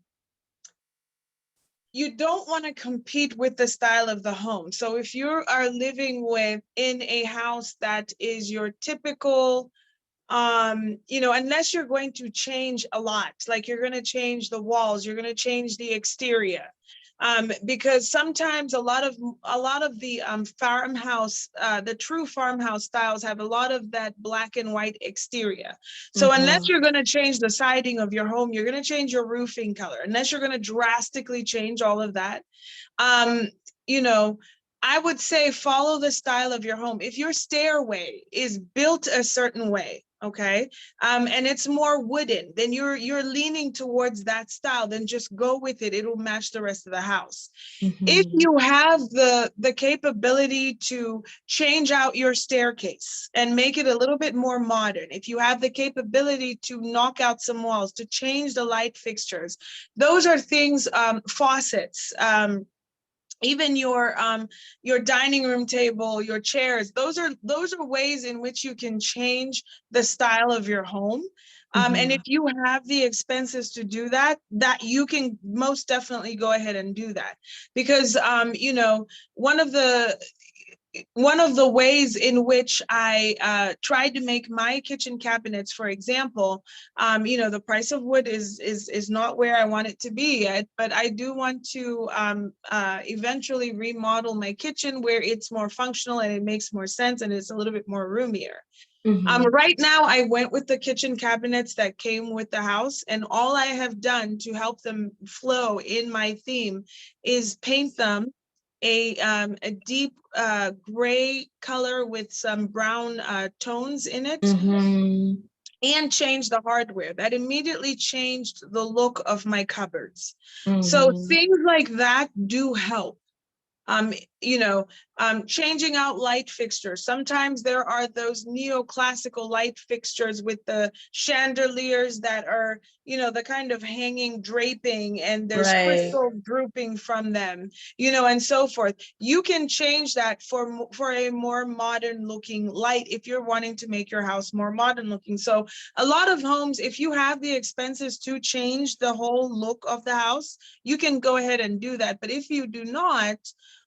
you don't want to compete with the style of the home. So if you are living in a house that is your typical unless you're going to change a lot, like you're going to change the walls, you're going to change the exterior. Because sometimes a lot of the farmhouse, the true farmhouse styles have a lot of that black and white exterior. So unless you're going to change the siding of your home, you're going to change your roofing color. Unless you're going to drastically change all of that, you know, I would say follow the style of your home. If your stairway is built a certain way, okay, and it's more wooden, then you're leaning towards that style, then just go with it. It'll match the rest of the house. If you have the capability to change out your staircase and make it a little bit more modern, if you have the capability to knock out some walls, to change the light fixtures, those are things, faucets, even your dining room table, your chairs, those are ways in which you can change the style of your home. And if you have the expenses to do that, you can most definitely go ahead and do that. Because one of the ways in which I tried to make my kitchen cabinets, for example, the price of wood is not where I want it to be yet, but I do want to eventually remodel my kitchen where it's more functional and it makes more sense and it's a little bit more roomier. Right now, I went with the kitchen cabinets that came with the house, and all I have done to help them flow in my theme is paint them a deep gray color with some brown tones in it, and change the hardware. That immediately changed the look of my cupboards. So things like that do help. Um, changing out light fixtures. Sometimes there are those neoclassical light fixtures with the chandeliers that are, the kind of hanging draping, and there's crystal drooping from them, and so forth. You can change that for a more modern looking light if you're wanting to make your house more modern looking. So a lot of homes, if you have the expenses to change the whole look of the house, you can go ahead and do that. But if you do not,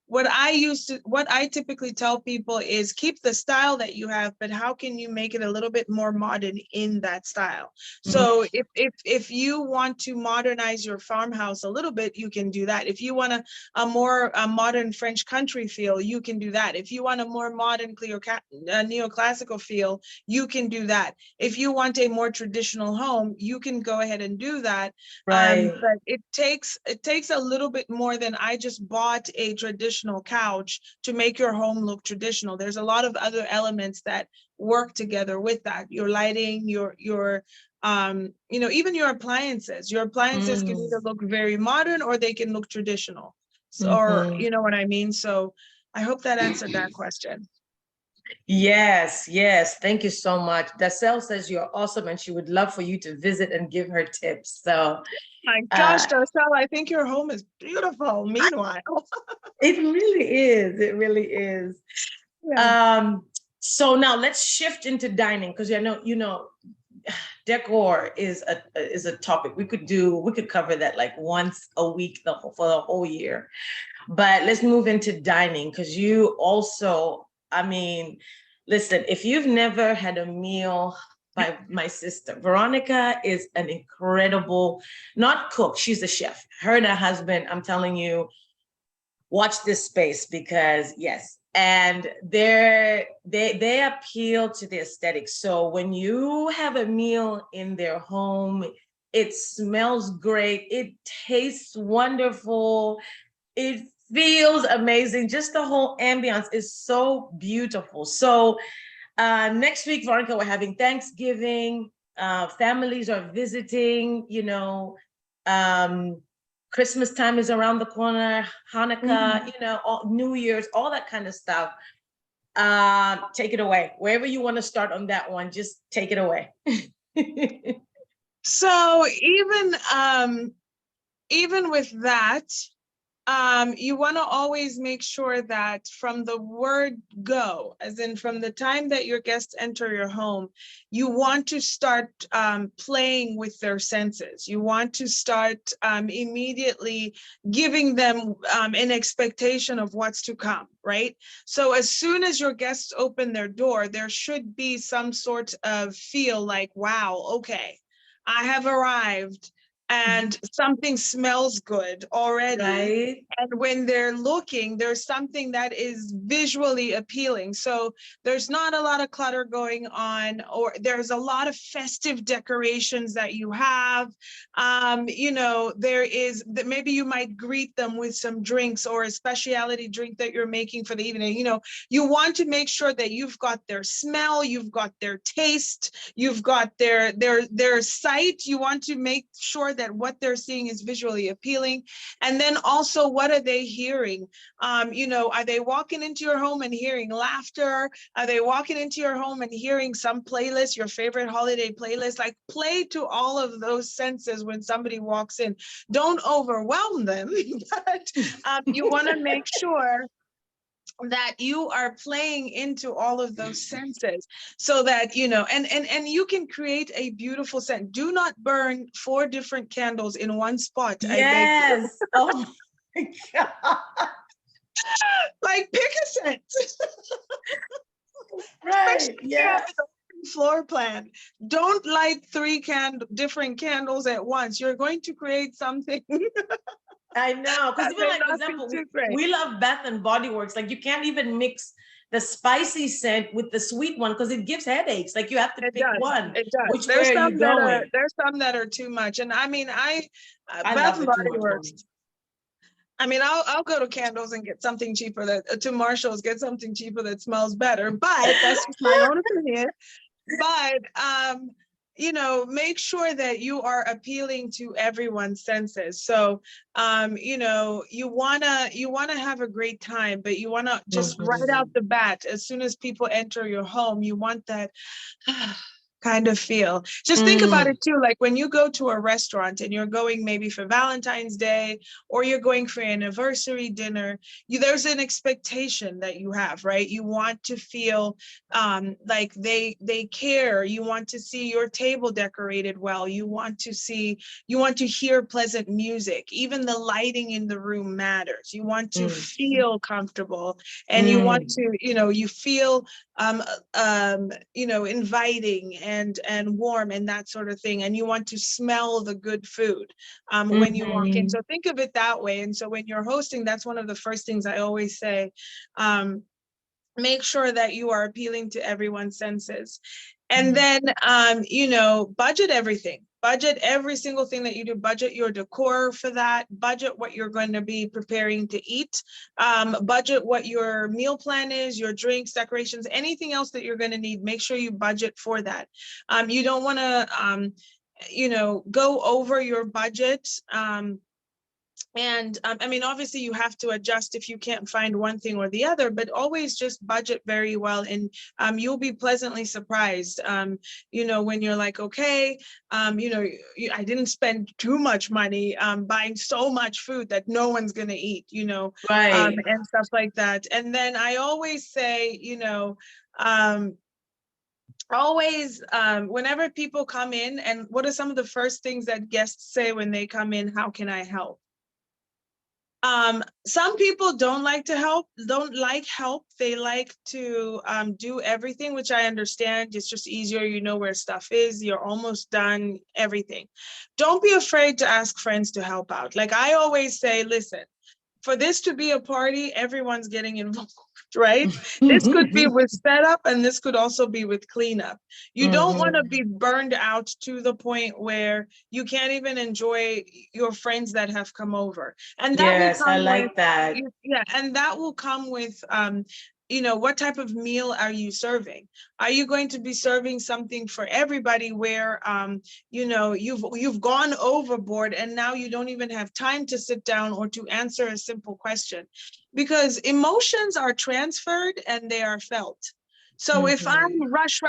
what I typically tell people is keep the style that you have, but how can you make it a little bit more modern in that style? So if you want to modernize your farmhouse a little bit, you can do that. If you want a more modern French country feel, you can do that. If you want a more modern neoclassical feel, you can do that. If you want a more traditional home, you can go ahead and do that. But it takes a little bit more than I just bought a traditional couch to make your home look traditional. There's a lot of other elements that work together with that. Your lighting, your even your appliances. Your appliances can either look very modern or they can look traditional. So, or you know what I mean? So I hope that answered that question. Yes, yes. Thank you so much. Dacelle says you're awesome and she would love for you to visit and give her tips. So, my gosh, Dacelle, I think your home is beautiful. Meanwhile, it really is. It really is. Yeah. So now let's shift into dining, because I know, decor is a topic we could cover that like once a week for the whole year. But let's move into dining, because you also, listen, if you've never had a meal by my sister, Veronica is an incredible, not cook, she's a chef. Her and her husband, I'm telling you, watch this space, because yes, and they appeal to the aesthetics. So when you have a meal in their home, it smells great, it tastes wonderful, it feels amazing. Just the whole ambiance is so beautiful. So next week, Veronica, we're having Thanksgiving. Families are visiting, Christmas time is around the corner, Hanukkah, New Year's, all that kind of stuff. Take it away. Wherever you want to start on that one, just take it away. So even with that, you want to always make sure that from the word go, as in from the time that your guests enter your home, you want to start playing with their senses. You want to start immediately giving them an expectation of what's to come, right? So as soon as your guests open their door, there should be some sort of feel like, wow, okay, I have arrived. And something smells good already. Right. And when they're looking, there's something that is visually appealing. So there's not a lot of clutter going on, or there's a lot of festive decorations that you have. There is, maybe you might greet them with some drinks or a specialty drink that you're making for the evening. You want to make sure that you've got their smell, you've got their taste, you've got their sight. You want to make sure that what they're seeing is visually appealing. And then also, what are they hearing? You know, are they walking into your home and hearing laughter? Are they walking into your home and hearing some playlist, your favorite holiday playlist? Like, play to all of those senses when somebody walks in. Don't overwhelm them, but you want to make sure that you are playing into all of those senses, so that, you know, and you can create a beautiful scent. Do not burn 4 different candles in one spot, I beg you. Yes. Oh my God. Like, pick a scent. Right. Especially if you have Yeah. an open floor plan. Don't light 3 different candles at once. You're going to create something I know. Because that even may like, for not be example, too great. we love Bath and Body Works. Like, you can't even mix the spicy scent with the sweet one because it gives headaches. Like, you have to It pick does. one. It does. Which way are you going? There's some that are too much. And I mean, I Bath love and it too Body much for Works. me. I mean, I'll go to Candles and get something cheaper to Marshalls, get something cheaper that smells better. But that's just my own opinion. But you know, make sure that you are appealing to everyone's senses. So you know, you wanna have a great time, but you wanna just right out Mhm. the bat, as soon as people enter your home, you want that kind of feel. Just think about Mm. it too, like when you go to a restaurant and you're going maybe for Valentine's Day, or you're going for anniversary dinner, there's an expectation that you have, right? You want to feel like they care. You want to see your table decorated well. You want to hear pleasant music. Even the lighting in the room matters. You want to Mm. feel comfortable, and you want Mm. to, you know, you feel you know, inviting and warm and that sort of thing. And you want to smell the good food when you walk in. Mhm. So think of it that way. And so when you're hosting, that's one of the first things I always say. Make sure that you are appealing to everyone's senses. And Mhm. then, you know, budget everything. Budget every single thing that you do. Budget your decor for that. Budget what you're going to be preparing to eat. Budget what your meal plan is, your drinks, decorations, anything else that you're going to need. Make sure you budget for that. You don't want to, you know, go over your budget. And I mean, obviously you have to adjust if you can't find one thing or the other, but always just budget very well. And you'll be pleasantly surprised, you know, when you're like, okay, you know, I didn't spend too much money buying so much food that no one's going to eat, you know, Right. and stuff like that. And then I always say, you know, always whenever people come in, and what are some of the first things that guests say when they come in? How can I help? Some people don't like to help, don't like help. They like to do everything, which I understand. It's just easier. You know where stuff is. You're almost done, everything. Don't be afraid to ask friends to help out. Like I always say, listen, for this to be a party, everyone's getting involved, right? This could be with setup, and this could also be with cleanup. You don't want to Mhm. be burned out to the point where you can't even enjoy your friends that have come over. And that will Yes, I come with, like that. yeah, and that will come with, you know, what type of meal are you serving? Are you going to be serving something for everybody where, you know, you've gone overboard and now you don't even have time to sit down or to answer a simple question? Because emotions are transferred and they are felt. So if Mhm. I'm rush,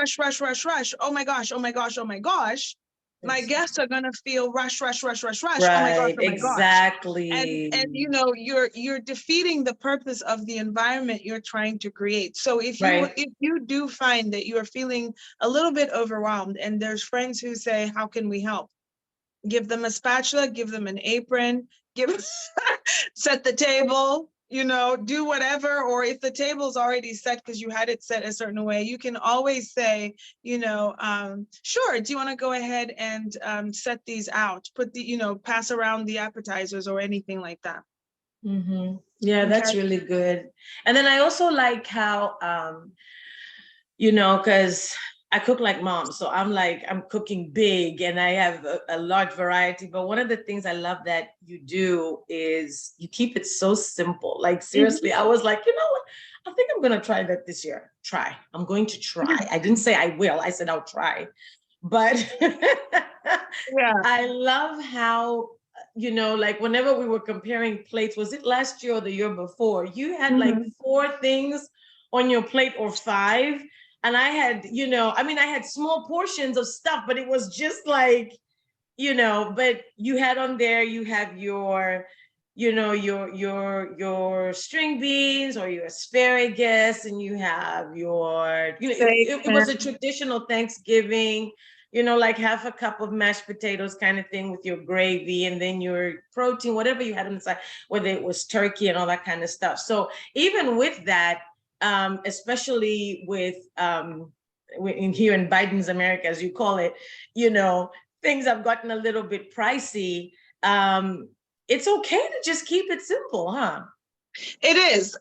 oh my gosh, oh my gosh, oh my gosh, my guests are gonna feel rush, Right, oh my gosh. And exactly. you know, you're defeating the purpose of the environment you're trying to create. So Right. if you do find that you're feeling a little bit overwhelmed, and there's friends who say, how can we help? Give them a spatula, give them an apron, give set the table, you know, do whatever. Or if the table's already set because you had it set a certain way, you can always say, you know, sure, do you want to go ahead and set these out, put the, you know, pass around the appetizers or anything like that. Mhm. Yeah, Okay. that's really good. And then I also like how you know, because I cook like mom. So I'm like, I'm cooking big and I have a large variety. But one of the things I love that you do is you keep it so simple. Like, Mhm. seriously, I was like, you know what? I think I'm going to try that this year. Try. I'm going to try. I didn't say I will. I said I'll try. but Yeah. I love how, like whenever we were comparing plates, was it last year or the year before? You had like Mhm. 4 things on your plate or 5. And I had, I mean, I had small portions of stuff, but it was just like, but you had on there, you have your, your string beans or your asparagus, and you have your, Steak, it was a traditional Thanksgiving, like half a cup of mashed potatoes kind of thing with your gravy, and then your protein, whatever you had on the side, whether it was turkey and all that kind of stuff. So even with that, especially with in here in Biden's America, as you call it, things have gotten a little bit pricey. It's okay to just keep it simple, huh? It is.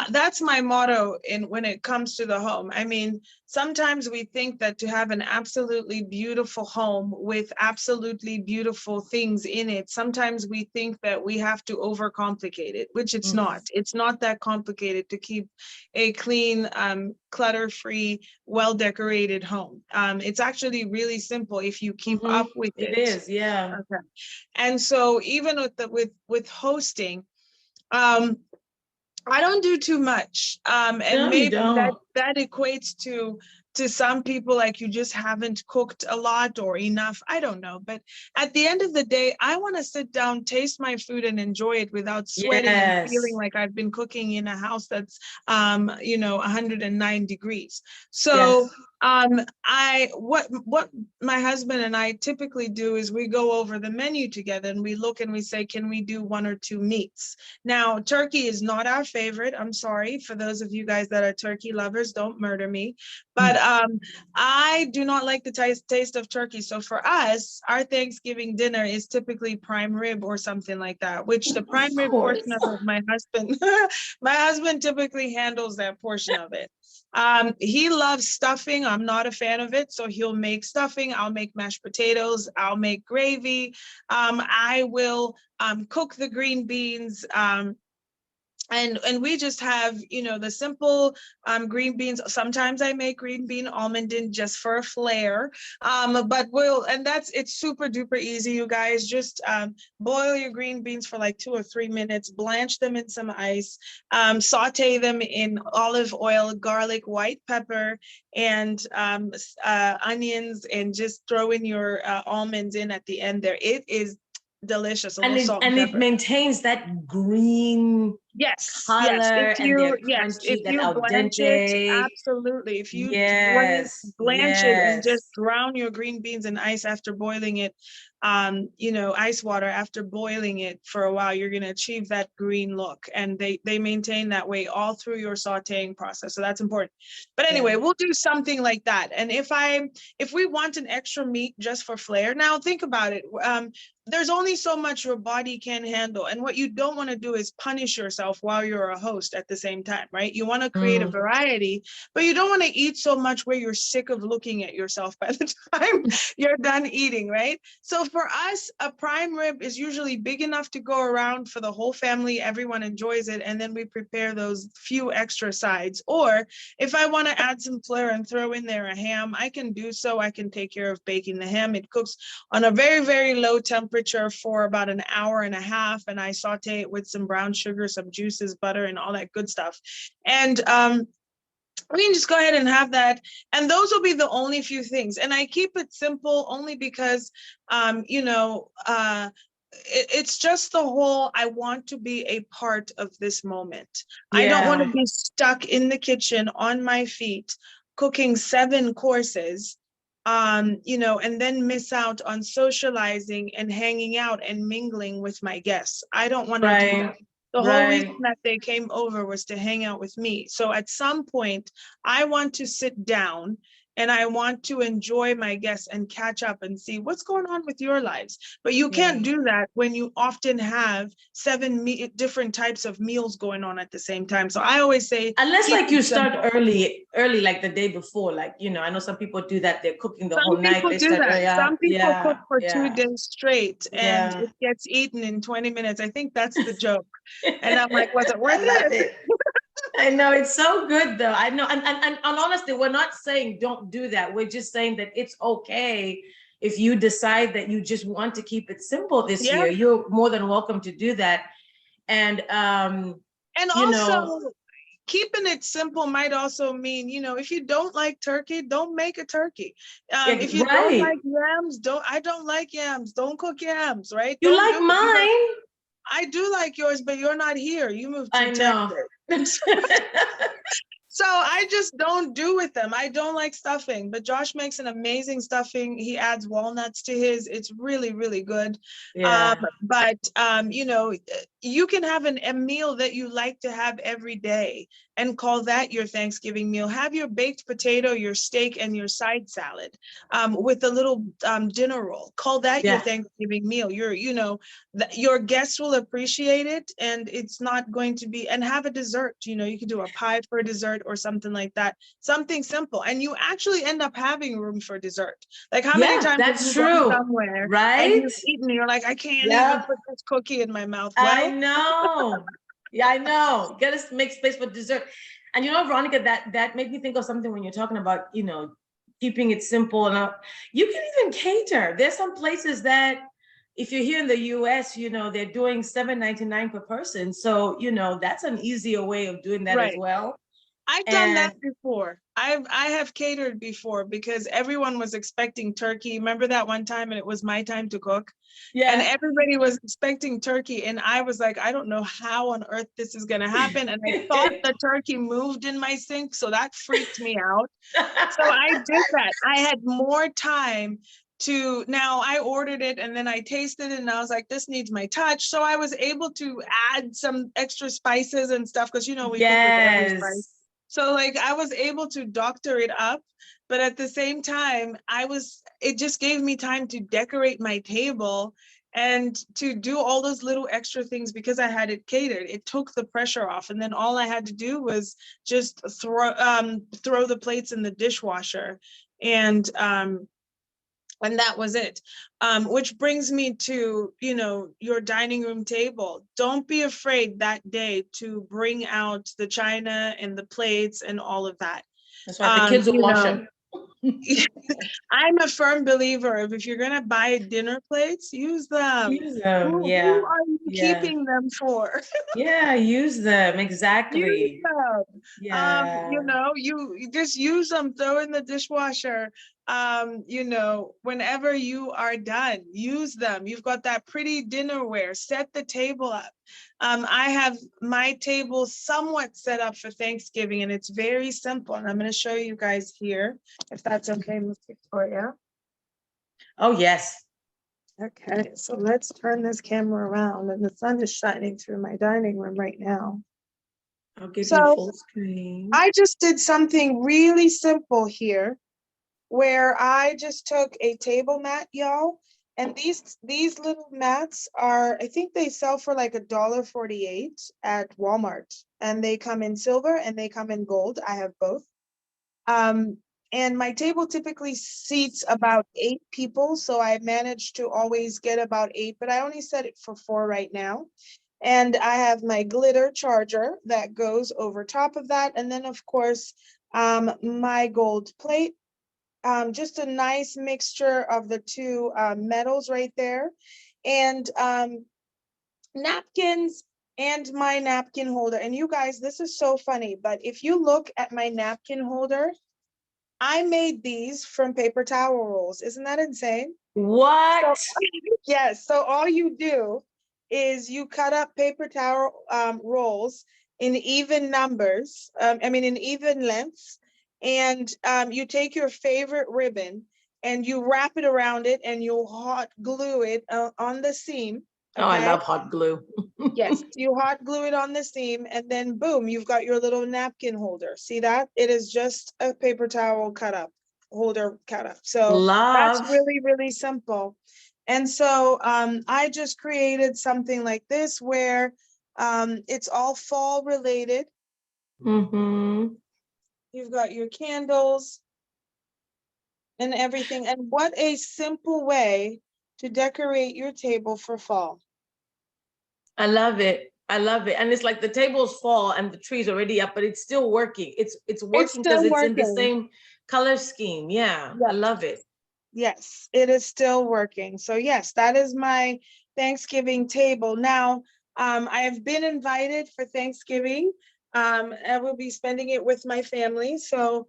That's my motto in when it comes to the home. I mean, sometimes we think that to have an absolutely beautiful home with absolutely beautiful things in it, sometimes we think that we have to overcomplicate it, which it's not. It's not that complicated to keep a clean, clutter-free, well-decorated home. It's actually really simple if you keep up with It it. is, yeah. Okay. And so even with hosting, um, I don't do too much. And No, you maybe don't. that equates to some people like you just haven't cooked a lot or enough. I don't know. But at the end of the day, I want to sit down, taste my food and enjoy it without sweating and feeling Yes. like I've been cooking in a house that's 109 degrees. Yes. So what my husband and I typically do is we go over the menu together and we look and we say, can we do 1 or 2 meats? Now, turkey is not our favorite. I'm sorry for those of you guys that are turkey lovers, don't murder me. But I do not like the taste of turkey. So for us, our Thanksgiving dinner is typically prime rib or something like that, which the prime Of rib portion course. of it, my husband, my husband typically handles that portion of it. He loves stuffing. I'm not a fan of it. So he'll make stuffing. I'll make mashed potatoes. I'll make gravy. I will cook the green beans. And we just have the simple green beans. Sometimes I make green bean almond just for a flair, but it's super duper easy, you guys. Just boil your green beans for like 2 or 3 minutes, blanch them in some ice, saute them in olive oil, garlic, white pepper, and onions, and just throw in your almonds in at the end there. It is delicious. A And little it salt and and it pepper. maintains that green Yes, color, and they're if crunchy, that you al blanch it, dente. absolutely. If you Yes. blanch it and just Yes. drown your green beans in ice after boiling it, ice water after boiling it for a while, you're going to achieve that green look. And they maintain that way all through your sauteing process. So that's important. But anyway, Yeah. we'll do something like that. And if we want an extra meat just for flair, now think about it. There's only so much your body can handle. And what you don't want to do is punish yourself while you're a host at the same time, right? You want to create a variety, but you don't want to eat so much where you're sick of looking at yourself by the time you're done eating, right? So for us, a prime rib is usually big enough to go around for the whole family. Everyone enjoys it. And then we prepare those few extra sides. Or if I want to add some flair and throw in there a ham, I can do so. I can take care of baking the ham. It cooks on a very, very low temperature for about an hour and a half, and I saute it with some brown sugar, some juices, butter, and all that good stuff. And we can just go ahead and have that. And those will be the only few things. And I keep it simple only because, it's just the whole, I want to be a part of this moment. I don't want to Yeah. be stuck in the kitchen on my feet, cooking 7 courses, and then miss out on socializing and hanging out and mingling with my guests. I don't want to do that. Right. The whole reason Right. that they came over was to hang out with me. So at some point, I want to sit down and I want to enjoy my guests and catch up and see what's going on with your lives. But you Yeah. can't do that when you often have 7 different types of meals going on at the same time. So I always say, Unless keep like it you start simple. early, like the day before, like, I know some people do that. They're cooking the whole Some night. people They do start that. early. Yeah. Some people cook Yeah. for 2 Yeah. days straight and Yeah. it gets eaten in 20 minutes. I think that's the joke. And I'm like, was it I worth love it? it. I know it's so good though. I know, and honestly, we're not saying don't do that. We're just saying that it's okay if you decide that you just want to keep it simple this Yeah. year. You're more than welcome to do that. And And you know, also, keeping it simple might also mean, if you don't like turkey, don't make a turkey. If you don't right. like yams, I don't like yams. Don't cook yams, right? You Don't like do it because mine? I do like yours, but you're not here. You moved to I know. Texas. So I just don't do with them. I don't like stuffing, but Josh makes an amazing stuffing. He adds walnuts to his. It's really, really good. Yeah. But you can have a meal that you like to have every day and call that your Thanksgiving meal. Have your baked potato, your steak, and your side salad with a little dinner roll. Call that your Yeah. Thanksgiving meal. Your guests will appreciate it, and it's not going to be, and have a dessert. You can do a pie for a dessert or something like that, something simple, and you actually end up having room for dessert. Like, how many Yeah, times have that's you gone true. somewhere and Right? you've eaten, you're like, I can't even Yep. put this cookie in my mouth? I Well, know. Yeah, I know. You gotta make space for dessert. And you know, Veronica, that made me think of something when you're talking about, keeping it simple enough. You can even cater. There's some places that if you're here in the US, they're doing $7.99 per person. So, that's an easier way of doing that as right. well. I've done that And before. I have catered before because everyone was expecting turkey. Remember that one time, and it was my time to cook, and yeah. everybody was expecting turkey, and I was like, I don't know how on earth this is going to happen. And I thought the turkey moved in my sink, so that freaked me out. So I did that. I had more time now I ordered it and then I tasted it and I was like, this needs my touch. So I was able to add some extra spices and stuff because we cook with every spice. Yes. So like I was able to doctor it up, but at the same time, it just gave me time to decorate my table and to do all those little extra things because I had it catered. It took the pressure off. And then all I had to do was just throw the plates in the dishwasher. And that was it. Which brings me to, your dining room table. Don't be afraid that day to bring out the china and the plates and all of that. That's right. The kids will wash them. I'm a firm believer of if you're gonna buy dinner plates, use them. Use them. Who Yeah. are you Yeah. keeping them for? Yeah. Use them. Use Exactly. them. Yeah. You just use them, throw in the dishwasher. Whenever you are done, use them. You've got that pretty dinnerware, set the table up. I have my table somewhat set up for Thanksgiving, and it's very simple. And I'm going to show you guys here, if that's okay, Miss Victoria. Oh, yes. Okay, so let's turn this camera around, and the sun is shining through my dining room right now. I'll give you So full screen. I just did something really simple here where I just took a table mat, y'all. And these little mats are, I think they sell for like $1.48 at Walmart. And they come in silver and they come in gold. I have both. And my table typically seats about 8 people. So I managed to always get about 8, but I only set it for 4 right now. And I have my glitter charger that goes over top of that. And then of course, my gold plate, just a nice mixture of the two metals right there. And napkins and my napkin holder. And you guys, this is so funny, but if you look at my napkin holder, I made these from paper towel rolls. Isn't that insane? What? So, yes, so all you do is you cut up paper towel rolls in even numbers, in even lengths, and you take your favorite ribbon and you wrap it around it and you hot glue it on the seam. Oh, I Okay. love hot glue. Yes, you hot glue it on the seam and then boom, you've got your little napkin holder. See that? It is just a paper towel holder cut up. So that's Love. really, really simple. And so I just created something like this where it's all fall related. Mm-hmm. You've got your candles and everything. And what a simple way to decorate your table for fall. I love it. I love it. And it's like the tables fall and the tree's already up, but it's still working. It's It's working because still it's in the working. same color scheme. Yeah, I Yes. love it. Yes, it is still working. So yes, that is my Thanksgiving table. Now, I have been invited for Thanksgiving. I will be spending it with my family. So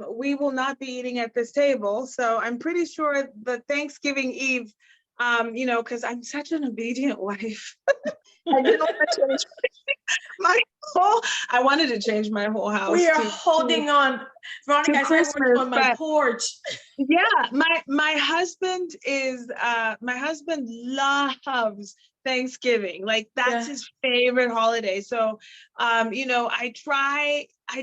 we will not be eating at this table. So I'm pretty sure the Thanksgiving Eve, because I'm such an obedient wife. I didn't want to change my whole, I wanted to change my whole We house are holding on. Veronica, to I started working Christmas, on my but porch. yeah, my husband is my husband loves Thanksgiving. Like that's Yeah. his favorite holiday. So I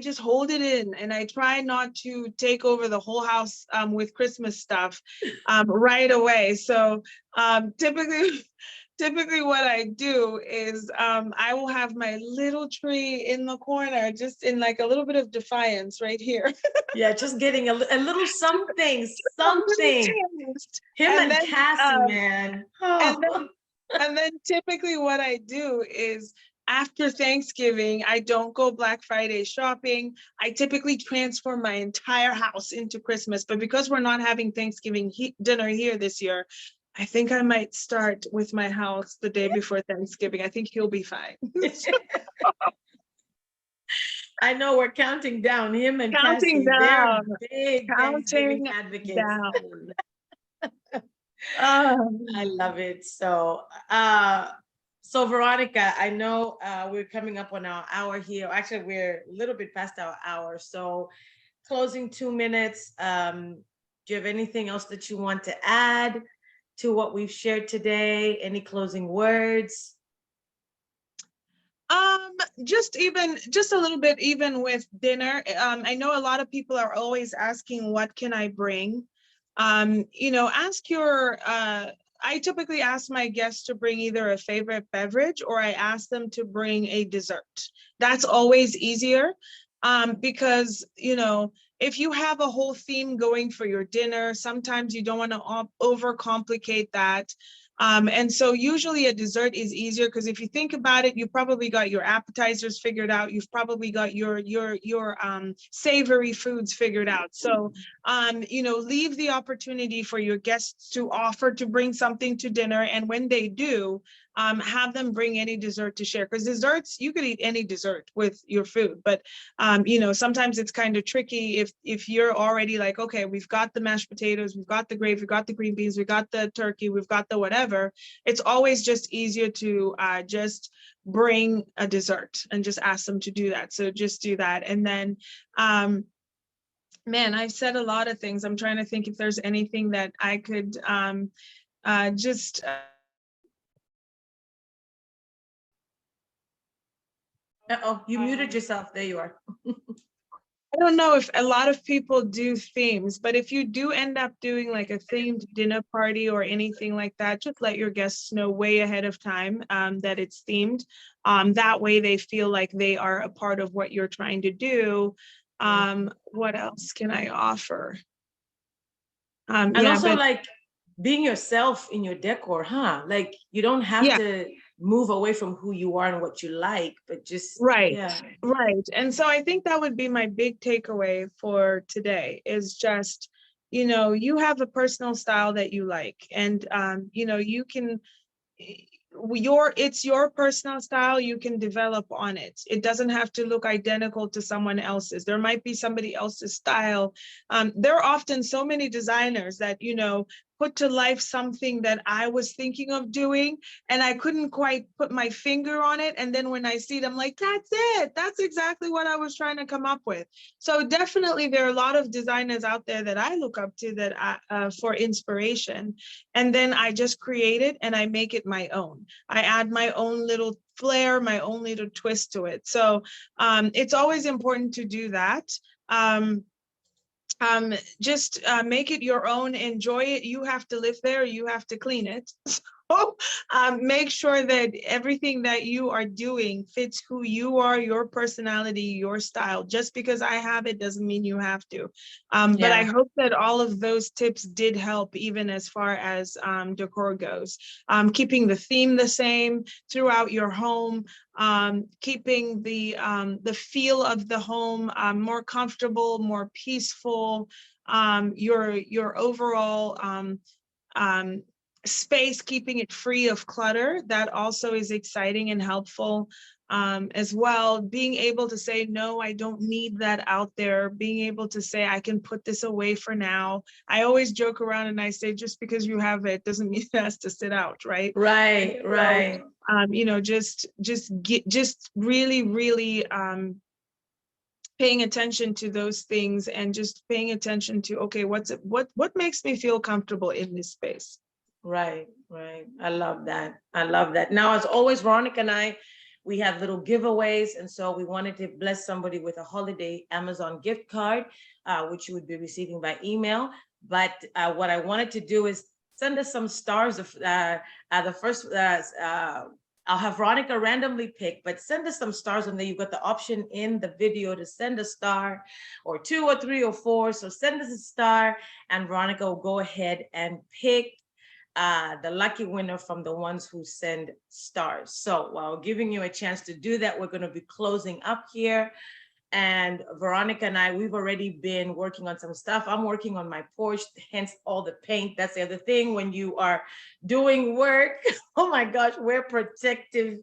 just hold it in and I try not to take over the whole house with Christmas stuff right away. So typically typically what I do is I will have my little tree in the corner, just in like a little bit of defiance right here. Yeah, just getting a little something, A little something. taste. Him And and then Cassie, man. and Oh. then and then typically what I do is after Thanksgiving, I don't go Black Friday shopping. I typically transform my entire house into Christmas. But because we're not having Thanksgiving dinner here this year, I think I might start with my house the day before Thanksgiving. I think he'll be fine. I know we're counting down him and Counting Cassie. They're down, big Thanksgiving counting advocates. down. I love it. So Veronica, I know we're coming up on our hour here. Actually, we're a little bit past our hour. So closing 2 minutes. Do you have anything else that you want to add to what we've shared today? Any closing words? Just a little bit, even with dinner. I know a lot of people are always asking, what can I bring? Ask your I typically ask my guests to bring either a favorite beverage or I ask them to bring a dessert. That's always easier. Because if you have a whole theme going for your dinner, sometimes you don't want to overcomplicate that. And so usually a dessert is easier because if you think about it, you probably got your appetizers figured out. You've probably got your savory foods figured out. So leave the opportunity for your guests to offer to bring something to dinner. And when they do, have them bring any dessert to share, because desserts, you could eat any dessert with your food. But sometimes it's kind of tricky if you're already like, okay, we've got the mashed potatoes, we've got the gravy, we've got the green beans, we've got the turkey, we've got the whatever. It's always just easier to just bring a dessert and just ask them to do that. So just do that. And then man, I've said a lot of things. I'm trying to think if there's anything that I could just Uh-oh, you muted yourself. There you are. I don't know if a lot of people do themes, but if you do end up doing like a themed dinner party or anything like that, just let your guests know way ahead of time that it's themed. That way they feel like they are a part of what you're trying to do. What else can I offer? And Yeah, also but like being yourself in your decor, huh? Like you don't have yeah, to move away from who you are and what you like, but just, right, yeah. right. And so I think that would be my big takeaway for today is just, you have a personal style that you like, and you can it's your personal style. You can develop on it. It doesn't have to look identical to someone else's. There might be somebody else's style. There are often so many designers that put to life something that I was thinking of doing and I couldn't quite put my finger on it, and then when I see it, I'm like, that's it, that's exactly what I was trying to come up with. So definitely there are a lot of designers out there that I look up to that for inspiration, and then I just create it and I make it my own. I add my own little flair, my own little twist to it. So it's always important to do that. Just make it your own, enjoy it. You have to live there, you have to clean it. make sure that everything that you are doing fits who you are, your personality, your style. Just because I have it doesn't mean you have to. But I Yeah. hope that all of those tips did help, even as far as decor goes. Keeping the theme the same throughout your home, keeping the feel of the home more comfortable, more peaceful, your overall um, space, keeping it free of clutter. That also is exciting and helpful as well. Being able to say, no, I don't need that out there. Being able to say, I can put this away for now. I always joke around and I say, just because you have it doesn't mean it has to sit out, right? Right, So, right, just really, really paying attention to those things, and just paying attention to, okay, what makes me feel comfortable in this space. right, right. I love that. I love that. Now, as always, Veronica and I, we have little giveaways. And so we wanted to bless somebody with a holiday Amazon gift card, which you would be receiving by email. But what I wanted to do is send us some stars of the first, I'll have Veronica randomly pick, but send us some stars, and then you've got the option in the video to send a star or two or three or four. So send us a star, and Veronica will go ahead and pick the lucky winner from the ones who send stars. So while giving you a chance to do that, we're going to be closing up here. And Veronica and I, we've already been working on some stuff. I'm working on my porch, hence all the paint. That's the other thing. When you are doing work, oh my gosh, wear protective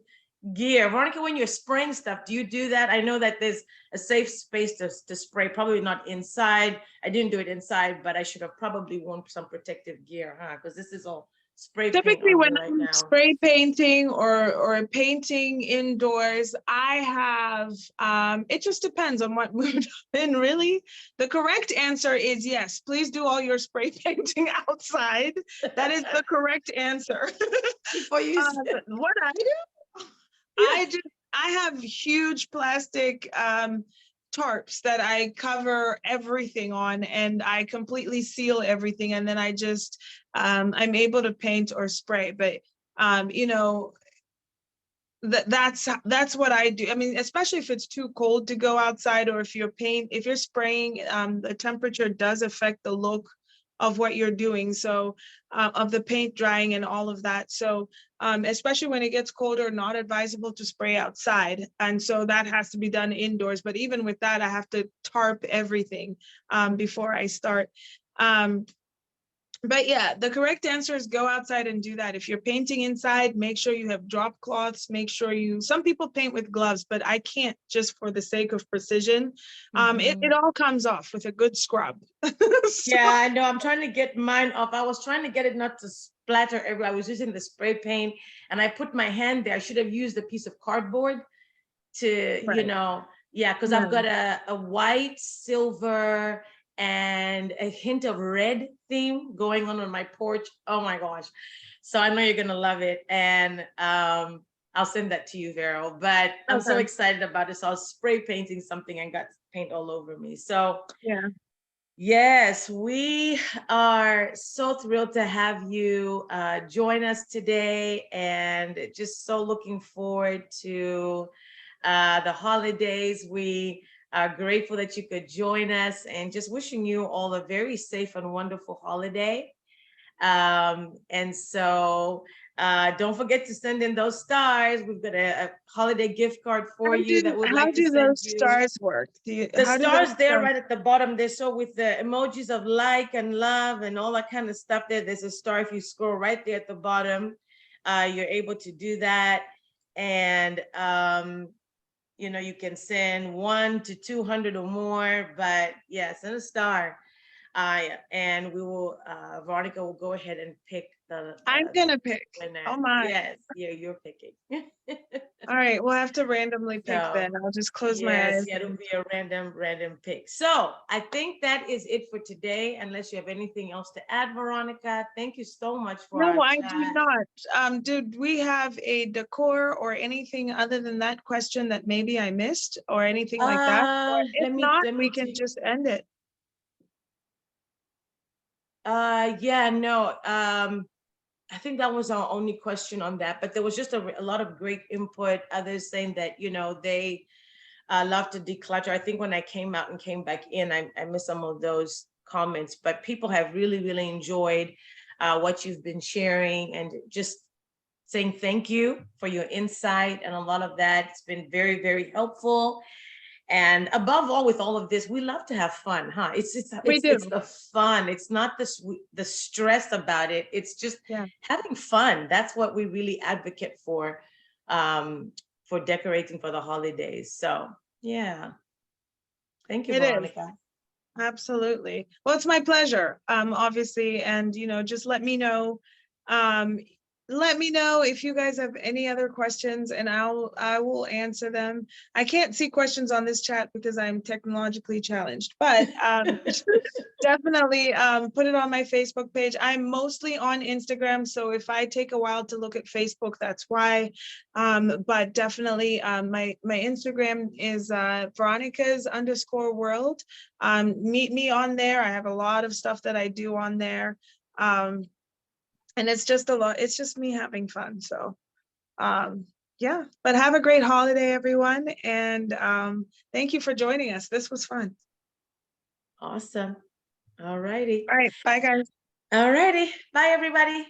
gear. Veronica, when you're spraying stuff, do you do that? I know that there's a safe space to spray, probably not inside. I didn't do it inside, but I should have probably worn some protective gear, huh? Because this is all spray paint Typically, on me when right I'm now. spray painting or painting indoors, I have it just depends on what mood I'm in, really. The correct answer is yes, please do all your spray painting outside. That is the correct answer. Before you said, What I do, yeah. I have huge plastic tarps that I cover everything on, and I completely seal everything, and then I just I'm able to paint or spray. But you know, that's what I do. I mean, especially if it's too cold to go outside, or if you're spraying, the temperature does affect the look of what you're doing. So of the paint drying and all of that. So especially when it gets colder, not advisable to spray outside. And so that has to be done indoors. But even with that, I have to tarp everything before I start. But yeah, the correct answer is go outside and do that. If you're painting inside, make sure you have drop cloths. Make sure some people paint with gloves, but I can't, just for the sake of precision. It all comes off with a good scrub. So, Yeah, I know. I'm trying to get mine off. I was trying to get it not to splatter everywhere. I was using the spray paint, and I put my hand there. I should have used a piece of cardboard to, right. yeah, because I've Yeah. got a white, silver, and a hint of red theme going on my porch. Oh my gosh. So I know you're gonna love it. And I'll send that to you, Vero. But I'm so Okay. excited about this. So I was spray painting something and got paint all over me. So Yeah. yes, we are so thrilled to have you join us today, and just so looking forward to the holidays. We are grateful that you could join us, and just wishing you all a very safe and wonderful holiday. And so don't forget to send in those stars. We've got a holiday gift card for you that we'd How like to do send those you. stars work? The How do those stars there stars? right at the bottom, they're so with the emojis of like and love and all that kind of stuff there. There's a star. If you scroll right there at the bottom, you're able to do that. And you can send 1 to 200 or more, but yeah, send a star. And we will, Veronica will go ahead and pick I'm the gonna pick. Oh winner. my. Yes, yeah, you're picking. All right, we'll have to randomly pick So then. I'll just close my yes, eyes. yeah, it'll be a random pick. So I think that is it for today, unless you have anything else to add, Veronica. Thank you so much for No, our I do chat. not. Did we have a decor or anything other than that question that maybe I missed, or anything like that? Or if Let me not, let me we can take. just end it. Yeah, no. I think that was our only question on that, but there was just a lot of great input. Others saying that, you know, they love to declutter. I think when I came out and came back in, I missed some of those comments, but people have really, really enjoyed what you've been sharing and just saying thank you for your insight and a lot of that. It's been very, very helpful. And above all, with all of this, we love to have fun, huh? We It's do. the fun. It's not the stress about it. It's just Yeah, having fun. That's what we really advocate um, for decorating for the holidays. So yeah, thank you, it is. Veronica. Absolutely. Well, it's my pleasure, obviously, and just um, let me know if you guys have any other questions, and I will answer them. I can't see questions on this chat because I'm technologically challenged, but definitely put it on my Facebook page. I'm mostly on Instagram, so if I take a while to look at Facebook, that's why. But definitely my Instagram is Veronica's_world. Meet me on there. I have a lot of stuff that I do on there. And it's just a lot, it's just me having fun. So yeah, but have a great holiday, everyone. And thank you for joining us. This was fun. Awesome. All righty. All right, bye guys. All righty. Bye, everybody.